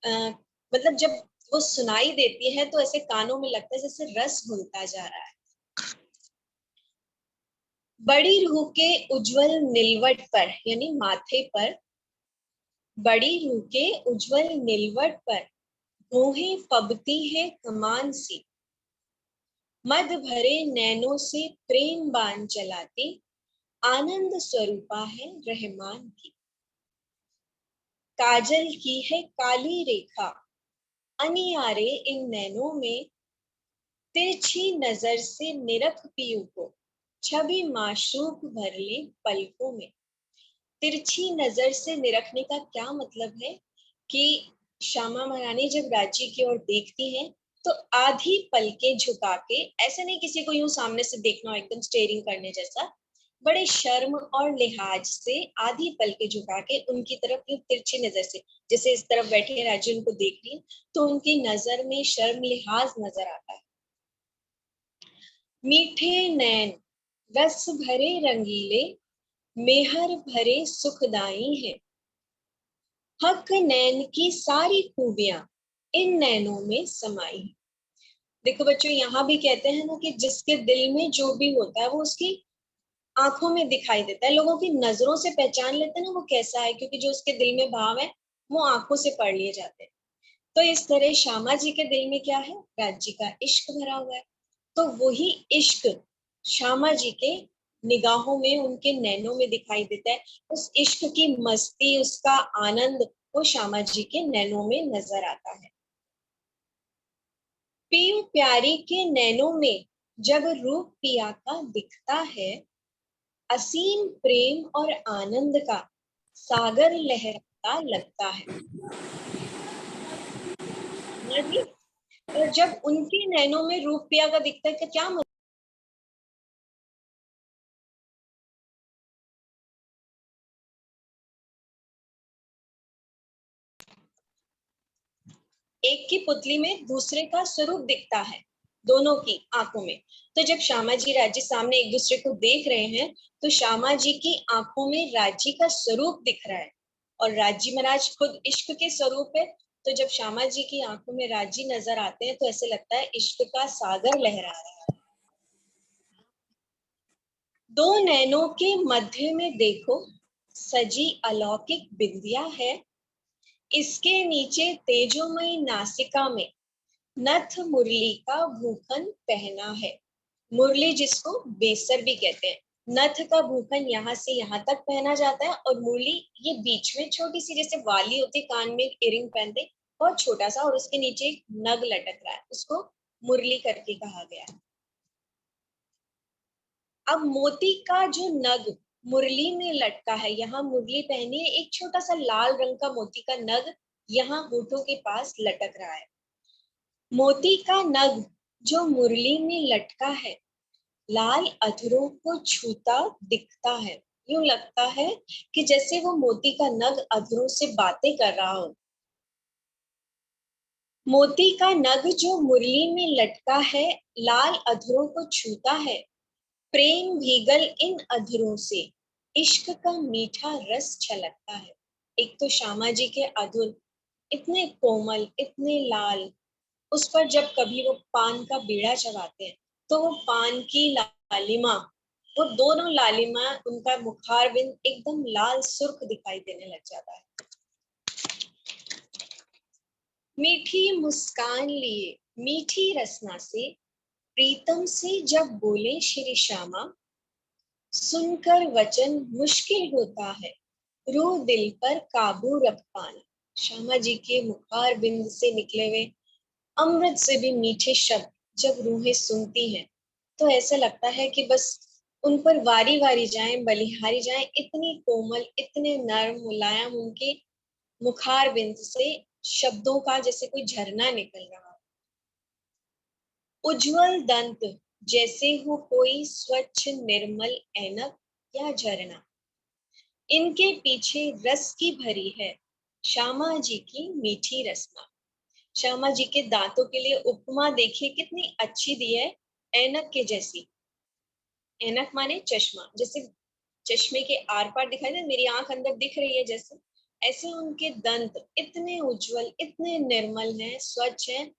मतलब जब वो सुनाई देती है तो ऐसे कानों में लगता है जैसे रस घुलता जा रहा है। बड़ी रूह के उज्जवल नीलवट पर, यानी माथे पर, बड़ी रूह के उज्जवल नीलवट पर भौहें फबती है कमान सी। मद भरे नैनों से प्रेम बाण चलाती, आनंद स्वरूपा है रहमान की। काजल की है काली रेखा, अनियारे इन नैनों में, तिरछी नजर से निरख पियू को, छवि माशूक भर ले पलकों में। तिरछी नजर से निरखने का क्या मतलब है कि श्यामा महारानी जब राज्य की ओर देखती हैं तो आधी पलकें झुका के, ऐसे नहीं किसी को यूं सामने से देखना हो एकदम स्टेयरिंग करने जैसा, बड़े शर्म और लिहाज से आधी पलकें झुका के उनकी तरफ यूं तिरछी नजर से, जैसे इस तरफ बैठे राज्य उनको देख रही है तो उनकी नजर में शर्म लिहाज नजर आता है। मीठे नैन रस भरे रंगीले, मेहर भरे सुखदाई है। हक नैन की सारी खूबियां इन नैनों में समाई है। देखो बच्चों, यहाँ भी कहते हैं ना कि जिसके दिल में जो भी होता है वो उसकी आंखों में दिखाई देता है। लोगों की नजरों से पहचान लेते हैं ना वो कैसा है, क्योंकि जो उसके दिल में भाव है वो आंखों से पढ़ लिए जाते हैं। तो इस तरह श्यामा जी के दिल में क्या है, राज्य का इश्क भरा हुआ है। तो वही इश्क श्यामा जी के निगाहों में, उनके नैनों में दिखाई देता है। उस इश्क की मस्ती, उसका आनंद वो श्यामा जी के नैनों में नजर आता है। पियू प्यारी के नैनों में जब रूप पिया का दिखता है, असीम प्रेम और आनंद का सागर लहराता लगता है। और जब उनके नैनों में रूप पिया का दिखता है, क्या मतलब? एक की पुतली में दूसरे का स्वरूप दिखता है, दोनों की आंखों में। तो जब श्यामा जी राज्य सामने एक दूसरे को देख रहे हैं तो श्यामा जी की आंखों में राज्य का स्वरूप दिख रहा है और राज्य महाराज खुद इश्क के स्वरूप है। तो जब श्यामा जी की आंखों में राजी नजर आते हैं तो ऐसे लगता है इश्क का सागर लहरा रहा है। दो नैनों के मध्य में देखो सजी अलौकिक बिंदिया है, इसके नीचे तेजोमयी नासिका में नथ मुरली का भूखन पहना है। मुरली जिसको बेसर भी कहते हैं। नथ का भूखन यहाँ से यहाँ तक पहना जाता है और मुरली ये बीच में छोटी सी जैसे वाली होती, कान में इयरिंग पहनते, बहुत छोटा सा, और उसके नीचे एक नग लटक रहा है, उसको मुरली करके कहा गया है। अब मोती का जो नग मुरली में लटका है, यहाँ मुरली पहनी है, एक छोटा सा लाल रंग का मोती का नग यहाँ होठों के पास लटक रहा है। मोती का नग जो मुरली में लटका है लाल अधरों को छूता दिखता है। यूं लगता है कि जैसे वो मोती का नग अधरों से बातें कर रहा हो। मोती का नग जो मुरली में लटका है लाल अधरों को छूता है, प्रेम भीगल इन अधरों से इश्क का मीठा रस छलकता है। एक तो श्यामा जी के अधर इतने कोमल, इतने लाल, उस पर जब कभी वो पान का बीड़ा चबाते हैं तो वो पान की लालिमा, वो दोनों लालिमा, उनका मुखारबिंद एकदम लाल सुर्ख दिखाई देने लग जाता है। मीठी मुस्कान लिए मीठी रसना से प्रीतम से जब बोले श्री श्यामा, सुनकर वचन मुश्किल होता है रू दिल पर काबू रख पाना। श्यामा जी के मुखारबिंद से निकले हुए अमृत से भी मीठे शब्द जब रूहें सुनती हैं तो ऐसा लगता है कि बस उन पर वारी वारी जाएं, बलिहारी जाएं। इतनी कोमल, इतने नर्म मुलायम उनके मुखारबिंद से शब्दों का जैसे कोई झरना निकल रहा हो। उज्जवल दंत जैसे हो कोई स्वच्छ निर्मल ऐनक या झरना, इनके पीछे रस की भरी है श्यामा जी की मीठी रसना। श्यामा जी के दांतों के लिए उपमा देखिए कितनी अच्छी दी है, ऐनक के जैसी। ऐनक माने चश्मा, जैसे चश्मे के आर पार दिखाई दे, मेरी आंख अंदर दिख रही है जैसे, ऐसे उनके दंत इतने उज्जवल, इतने निर्मल हैं, स्वच्छ हैं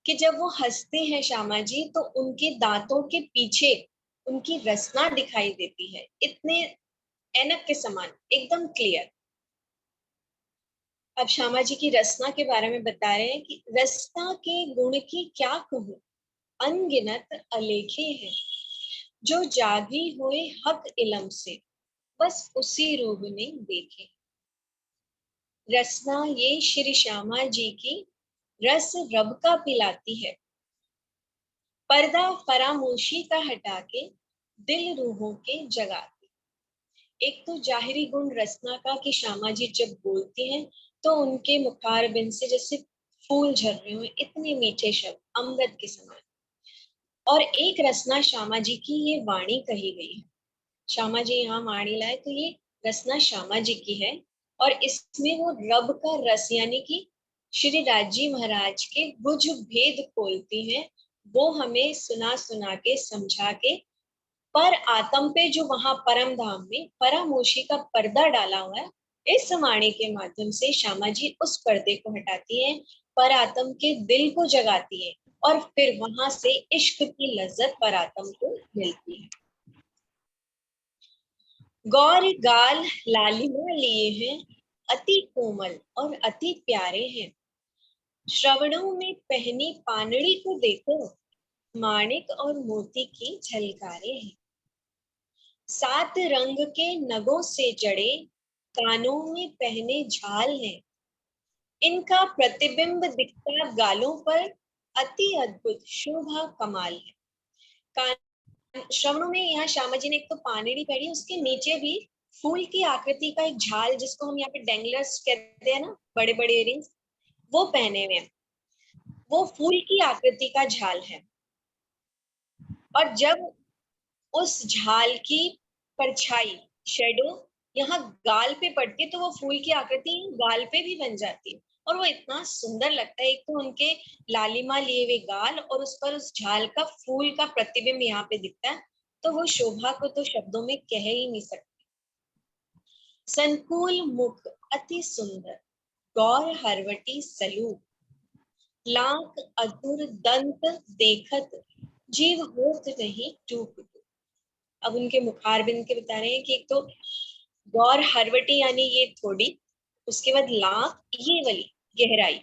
कि जब वो हंसते हैं श्यामा जी तो उनके दांतों के पीछे उनकी रसना दिखाई देती है, इतने ऐनक के समान, एकदम क्लियर। अब श्यामा जी की रसना के बारे में बता रहे हैं कि रसना के गुण की क्या कहूं, अनगिनत अलेखे हैं, जो जागी हुए हक इलम से बस उसी रूप ने देखे। रसना ये श्री श्यामा जी की रस रब का पिलाती है, पर्दा फरामोशी का हटा के दिल रूहों के जगाती। एक तो जाहिरी गुण रसना का कि श्यामा जी जब बोलती हैं तो उनके मुखारबिंद से जैसे फूल झर रहे हो, इतने मीठे शब्द अमृत के समान। और एक रसना श्यामा जी की ये वाणी कही गई है, श्यामा जी यहाँ वाणी लाए तो ये रसना श्यामा जी की है, और इसमें वो रब का रस यानी कि श्री राजी महाराज के वो जो भेद खोलती हैं वो हमें सुना सुना के समझा के पर आत्म पे जो वहां परम धाम में परामोशी का पर्दा डाला हुआ है, इस वाणी के माध्यम से श्यामा जी उस पर्दे को हटाती हैं, पर आत्म के दिल को जगाती है और फिर वहां से इश्क की लज्जत पर आत्म को मिलती है। गौर गाल लालिमा लिए हैं, अति कोमल और अति प्यारे हैं, श्रवणों में पहनी पानड़ी को देखो, माणिक और मोती की झलकारे हैं। 7 रंग के नगों से जड़े कानों में पहने झाल हैं, इनका प्रतिबिंब दिखता गालों पर, अति अद्भुत शोभा कमाल है। श्रवणों में यहाँ श्यामा जी ने एक तो पानड़ी पहनी, उसके नीचे भी फूल की आकृति का एक झाल, जिसको हम यहाँ पे डेंगलर्स कहते हैं ना, बड़े बड़े इयरिंग्स, वो पहने हुए हैं, वो फूल की आकृति का झाल है। और जब उस झाल की परछाई, शेडो यहाँ गाल पे पड़ती है तो वो फूल की आकृति गाल पे भी बन जाती है और वो इतना सुंदर लगता है। एक तो उनके लालिमा लिए हुए गाल और उस पर उस झाल का फूल का प्रतिबिंब यहाँ पे दिखता है, तो वो शोभा को तो शब्दों में कह ही नहीं सकते। संकुल मुख अति सुंदर, गौर हरवटी सलूक, लाख अधुर दंत देखत, जीव होत नहीं टूक टूक। अब उनके मुखारबिंद के बता रहे हैं कि एक तो गौर हरवटी यानी ये थोड़ी, उसके बाद लाख ये वाली गहराई,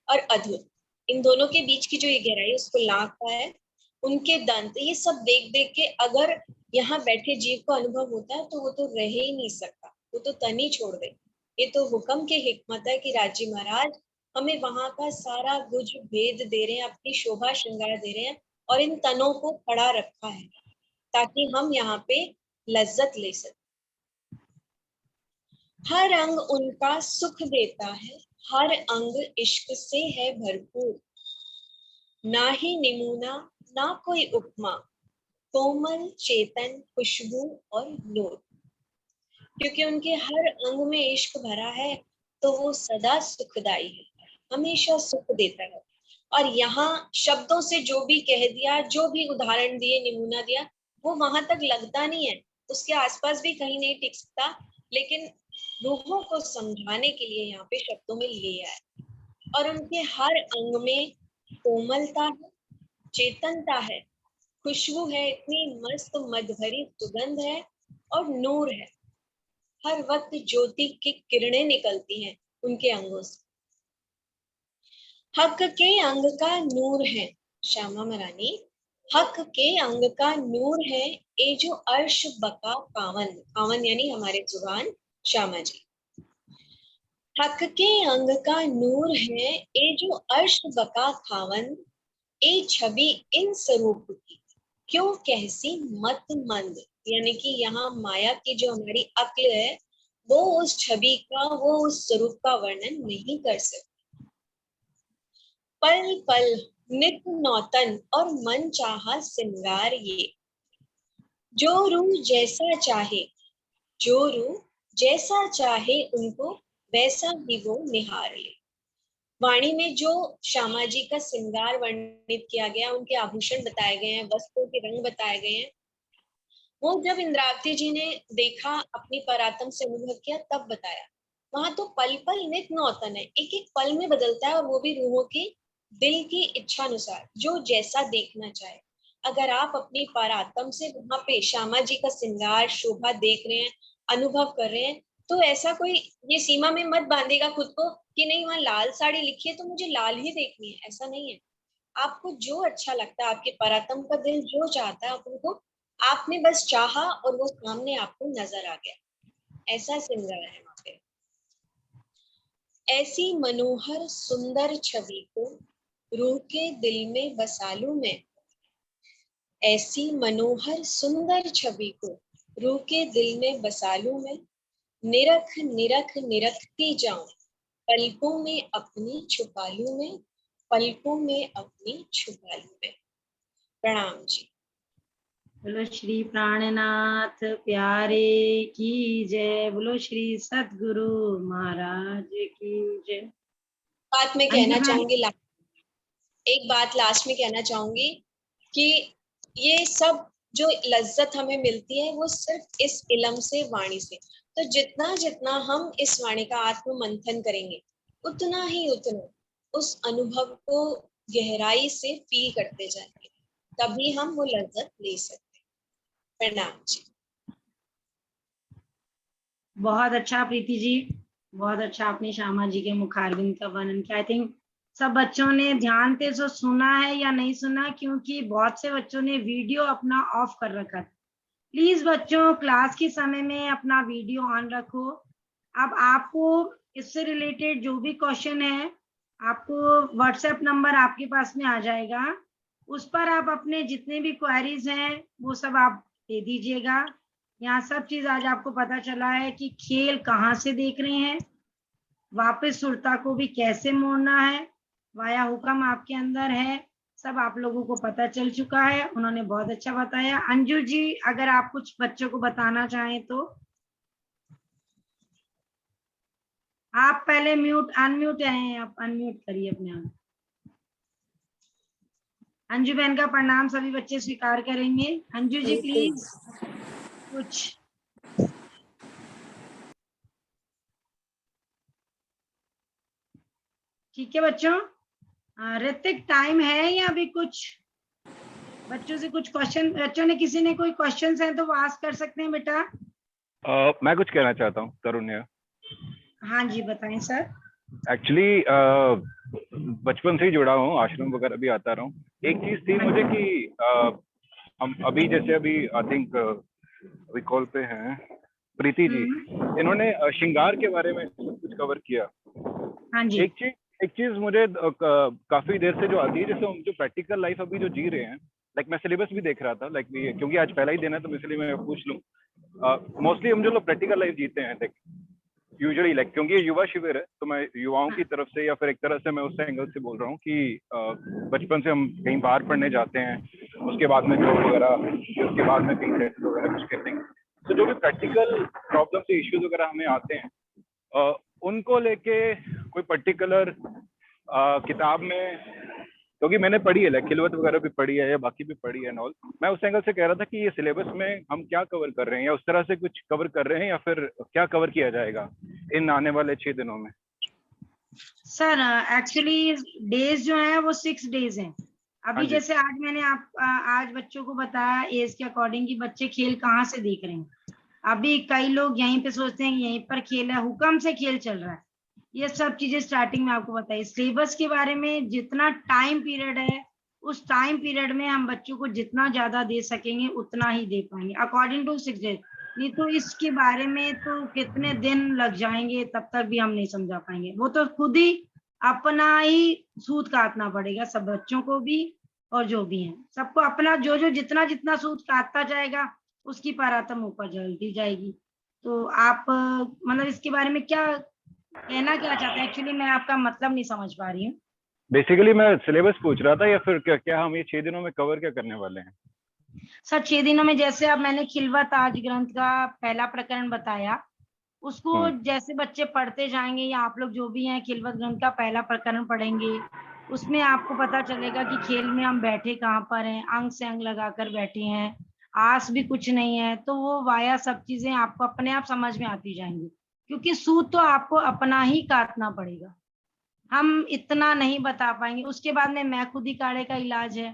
और अधुर, इन दोनों के बीच की जो ये गहराई उसको लाख का है। उनके दंत, ये सब देख देख के अगर यहाँ बैठे जीव को अनुभव होता है तो वो तो रह ही नहीं सकता, वो तो तन ही छोड़ दे। ये तो हुक्म के हिकमत है कि राजी महाराज हमें वहां का सारा गुज भेद दे रहे हैं, अपनी शोभा श्रृंगार दे रहे हैं, और इन तनों को खड़ा रखा है ताकि हम यहाँ पे लज्जत ले सकें। हर अंग उनका सुख देता है, हर अंग इश्क से है भरपूर, ना ही निमूना ना कोई उपमा, कोमल चेतन खुशबू और नूर। क्योंकि उनके हर अंग में इश्क भरा है तो वो सदा सुखदाई है, हमेशा सुख देता है। और यहाँ शब्दों से जो भी कह दिया, जो भी उदाहरण दिए, नमूना दिया, वो वहां तक लगता नहीं है, उसके आसपास भी कहीं नहीं टिक सकता, लेकिन रूहों को समझाने के लिए यहाँ पे शब्दों में लिया है। और उनके हर अंग में कोमलता है, चेतनता है, खुशबू है, इतनी मस्त मधुभरी सुगंध है, और नूर है, हर वक्त ज्योति की किरणें निकलती हैं उनके अंगों से। हक के अंग का नूर है, श्यामा महारानी, हक के अंग का नूर है, ये जो अर्श बका कावन, कावन यानी हमारे जुबान श्यामा जी। हक के अंग का नूर है, ये जो अर्श बका खावन, ए छवि इन स्वरूप की, क्यों कहसी मत मंद, यानी कि यहाँ माया की जो हमारी अक्ल है वो उस छवि का, वो उस स्वरूप का वर्णन नहीं कर सकती। पल पल नित नौतन और मन चाहा सिंगार ये, जो रूह जैसा चाहे, जो रूह जैसा चाहे उनको वैसा ही वो निहार ले। वाणी में जो श्यामा जी का श्रृंगार वर्णित किया गया, उनके आभूषण बताए गए हैं, वस्त्रों के रंग बताए गए हैं, वो जब इंद्रावती जी ने देखा, अपनी परातम से अनुभव किया, तब बताया। वहां तो पल पल नित नौतन है, एक एक पल में बदलता है, और वो भी रूहों की दिल की इच्छा अनुसार, जो जैसा देखना चाहे। अगर आप अपनी परातम से वहां पे श्यामा जी का श्रृंगार शोभा देख रहे हैं, अनुभव कर रहे हैं, तो ऐसा कोई ये सीमा में मत बांधेगा खुद को कि नहीं वहां लाल साड़ी लिखी है तो मुझे लाल ही देखनी है, ऐसा नहीं है। आपको जो अच्छा लगता है, आपके परातम का दिल जो चाहता है, आप उनको, आपने बस चाहा और वो सामने आपको नजर आ गया, ऐसा श्रृंगार है वहां पे। ऐसी मनोहर सुंदर छवि को रूह के दिल में बसा लूं मैं, ऐसी मनोहर सुंदर छवि को रूह के दिल में बसा लूं मैं, निरख निरख निरखती जाऊं, पलकों में अपनी छुपा लूं मैं, पलकों में अपनी छुपा लूं मैं। प्रणाम जी। बोलो श्री प्राणनाथ प्यारे की जय, बोलो श्री सतगुरु महाराज की जय। बात मैं कहना चाहूंगी, एक बात लास्ट में कहना चाहूंगी कि ये सब जो लज्जत हमें मिलती है वो सिर्फ इस इल्म से, वाणी से। तो जितना जितना हम इस वाणी का आत्म मंथन करेंगे, उतना ही उतना उस अनुभव को गहराई से फील करते जाएंगे, तभी हम वो लज्जत ले सकते हैं। प्रणाम जी। बहुत अच्छा प्रीति जी, बहुत अच्छा आपने श्यामा जी के मुखारबिंद का वर्णन किया। आई थिंक सब बच्चों ने ध्यान से सुना है या नहीं सुना, क्योंकि बहुत से बच्चों ने वीडियो अपना ऑफ कर रखा था। प्लीज बच्चों क्लास के समय में अपना वीडियो ऑन रखो। अब आपको इससे रिलेटेड जो भी क्वेश्चन है, आपको व्हाट्सएप नंबर आपके पास में आ जाएगा, उस पर आप अपने जितने भी क्वेरीज हैं वो सब आप दे दीजिएगा। यहाँ सब चीज आज आपको पता चला है कि खेल कहाँ से देख रहे हैं, वापस सुरता को भी कैसे मोड़ना है, वाया हुक्म आपके अंदर है, सब आप लोगों को पता चल चुका है। उन्होंने बहुत अच्छा बताया। अंजू जी, अगर आप कुछ बच्चों को बताना चाहें तो आप पहले अनम्यूट हैं, आप अनम्यूट करिए अपने आप। अंजू बहन का प्रणाम सभी बच्चे स्वीकार करेंगे। अंजू जी प्लीज कुछ। ठीक है बच्चों। ऋतिक टाइम है या अभी कुछ बच्चों से कुछ क्वेश्चन, बच्चों ने किसी ने कोई क्वेश्चंस हैं तो वो आस्क कर सकते हैं बेटा। मैं कुछ कहना चाहता हूँ, तरुण है। हाँ जी बताएं सर। एक्चुअली बचपन से ही जुड़ा हूँ, आश्रम वगैरह भी आता रहा हूँ। एक चीज थी मुझे कि हम अभी जैसे अभी आई थिंक अभी कॉल पे हैं प्रीति जी, इन्होंने श्रृंगार के बारे में सब कुछ कवर किया। हाँ जी। एक चीज मुझे काफी देर से जो आती है, जैसे हम जो प्रैक्टिकल लाइफ अभी जो जी रहे हैं, लाइक मैं सिलेबस भी देख रहा था, लाइक क्योंकि आज पहला ही दिन है तो इसलिए मैं पूछ लूँ। मोस्टली हम जो लोग प्रैक्टिकल लाइफ जीते हैं, लाइक यूजुअली लाइक क्योंकि ये युवा शिविर है तो मैं युवाओं की तरफ से या फिर एक तरह से मैं उस एंगल से बोल रहा हूँ कि बचपन से हम कहीं बाहर पढ़ने जाते हैं, उसके बाद में जॉब वगैरह, उसके बाद में कहीं सेटल वगैरह कुछ करते हैं, तो जो भी प्रैक्टिकल प्रॉब्लम से इश्यूज वगैरह हमें आते हैं उनको लेके कोई पर्टिकुलर किताब में, क्योंकि मैंने पढ़ी है, लाइक खिलवत वगैरह भी पढ़ी है या बाकी भी पढ़ी है नॉल, मैं उस एंगल से कह रहा था कि ये सिलेबस में हम क्या कवर कर रहे हैं या उस तरह से कुछ कवर कर रहे हैं या फिर क्या कवर किया जाएगा इन आने वाले 6 दिनों में। सर एक्चुअली डेज जो है वो 6 डेज हैं। अभी जैसे आज मैंने आज बच्चों को बताया एज के अकॉर्डिंग कि बच्चे खेल कहाँ से देख रहे हैं। अभी कई लोग यहीं पे सोचते हैं यहीं पर खेल है, हुक्म से खेल चल रहा है। ये सब चीजें स्टार्टिंग में आपको बताइए। सिलेबस के बारे में जितना टाइम पीरियड है उस टाइम पीरियड में हम बच्चों को जितना ज्यादा दे सकेंगे उतना ही दे पाएंगे अकॉर्डिंग टू 6 डेज। नहीं तो इसके बारे में तो कितने दिन लग जाएंगे तब तक भी हम नहीं समझा पाएंगे। वो तो खुद ही अपना ही सूत काटना पड़ेगा, सब बच्चों को भी और जो भी हैं सबको अपना जो जितना जितना सूत काटता जाएगा उसकी पारातम ऊपर जलती जाएगी। तो आप मतलब इसके बारे में क्या कहना क्या चाहते हैं? एक्चुअली मैं आपका मतलब नहीं समझ पा रही हूँ। बेसिकली मैं सिलेबस पूछ रहा था या फिर क्या हम ये 6 दिनों में कवर क्या करने वाले हैं? सर 6 दिनों में जैसे अब मैंने खिलवत आज ग्रंथ का पहला प्रकरण बताया, उसको जैसे बच्चे पढ़ते जाएंगे या आप लोग जो भी हैं खिलवत ग्रंथ का पहला प्रकरण पढ़ेंगे, उसमें आपको पता चलेगा कि खेल में हम बैठे कहाँ पर हैं, अंग से अंग लगाकर बैठे हैं, आस भी कुछ नहीं है, तो वो वाया सब चीजें आपको अपने आप समझ में आती जाएंगी। क्योंकि सूत तो आपको अपना ही काटना पड़ेगा, हम इतना नहीं बता पाएंगे। उसके बाद में मैं खुद ही काढ़े का इलाज है,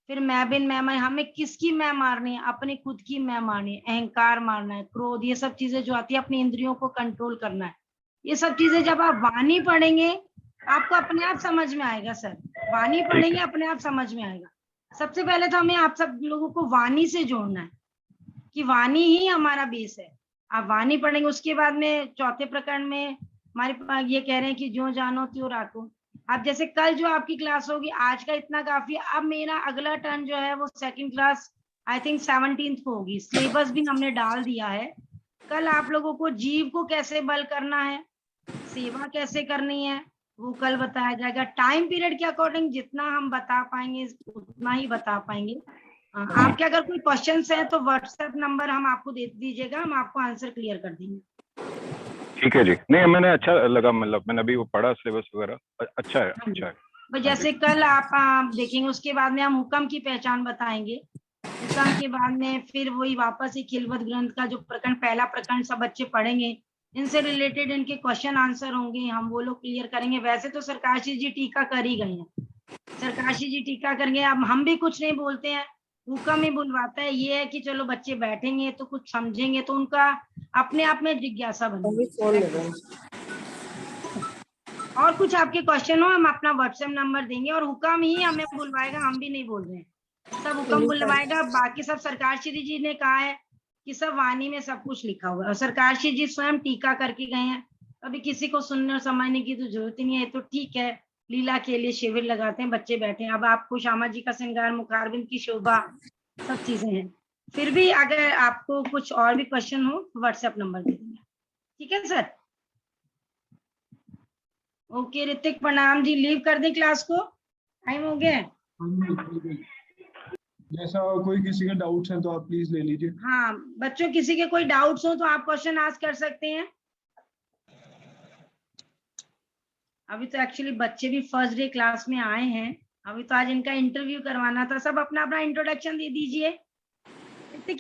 फिर मैं बिन मैं हमें किसकी मैं मारनी है? अपनी खुद की मैं मारनी है, अहंकार मारना है, क्रोध, ये सब चीजें जो आती है अपनी इंद्रियों को कंट्रोल करना है। ये सब चीजें जब आप वाणी पढ़ेंगे आपको अपने आप समझ में आएगा। सर वाणी पढ़ेंगे अपने आप समझ में आएगा। सबसे पहले तो हमें आप सब लोगों को वाणी से जोड़ना है कि वाणी ही हमारा बेस है। आप वाणी पढ़ेंगे, उसके बाद में चौथे प्रकरण में हमारे ये कह रहे हैं कि जो जानो त्यों राखो। अब जैसे कल जो आपकी क्लास होगी, आज का इतना काफी। अब मेरा अगला टर्न जो है वो सेकंड क्लास आई थिंक 17 को होगी। सिलेबस भी हमने डाल दिया है। कल आप लोगों को जीव को कैसे बल करना है, सेवा कैसे करनी है, वो कल बताया जाएगा। टाइम पीरियड के अकॉर्डिंग जितना हम बता पाएंगे उतना ही बता पाएंगे। आपके अगर कोई क्वेश्चंस हैं तो व्हाट्सएप नंबर हम आपको दे दीजिएगा, हम आपको आंसर क्लियर कर देंगे। ठीक है जी। नहीं मैंने अच्छा लगा, मतलब मैंने अभी वो पढ़ा सिलेबस वगैरह, अच्छा है अच्छा है। तो जैसे कल आप देखेंगे, उसके बाद में हम हुक्म की पहचान बताएंगे। हुक्म के बाद में फिर वही वापस ही खिलवत ग्रंथ का जो प्रकरण पहला प्रकरण सब बच्चे पढ़ेंगे, इनसे रिलेटेड इनके क्वेश्चन आंसर होंगे, हम वो लोग क्लियर करेंगे। वैसे तो सरकाशी जी टीका कर ही गए हैं, सरकाशी जी टीका करेंगे। अब हम भी कुछ नहीं बोलते हैं, हुक्म ही बुलवाता है। ये है कि चलो बच्चे बैठेंगे तो कुछ समझेंगे, तो उनका अपने आप में जिज्ञासा बनेगी। और कुछ आपके क्वेश्चन हो हम अपना व्हाट्सएप नंबर देंगे, और हुक्म ही हमें बुलवाएगा, हम भी नहीं बोल रहे हैं, सब हुक्म बुलवाएगा। बाकी सब सरकार श्री जी ने कहा है कि सब वाणी में सब कुछ लिखा हुआ है, और सरकार श्री जी स्वयं टीका करके गए हैं। अभी किसी को सुनने और समझने की तो जरूरत ही नहीं है। तो ठीक है, लीला के लिए शिविर लगाते हैं, बच्चे बैठे हैं। अब आपको श्यामा जी का श्रृंगार, मुखारबिंद की शोभा, सब चीजें हैं। फिर भी अगर आपको कुछ और भी क्वेश्चन हो तो व्हाट्सएप नंबर दे देंगे। ठीक है सर? ओके ऋतिक, प्रणाम जी। लीव कर दें क्लास को, टाइम हो गया है। जैसा कोई किसी के डाउट्स हैं तो आप प्लीज ले लीजिए। हाँ बच्चों, किसी के कोई डाउट्स हो तो आप क्वेश्चन आस्क कर सकते हैं। अभी तो एक्चुअली बच्चे भी फर्स्ट डे क्लास में आए हैं, अभी तो आज इनका इंटरव्यू करवाना था। सब अपना अपना इंट्रोडक्शन दे दीजिए।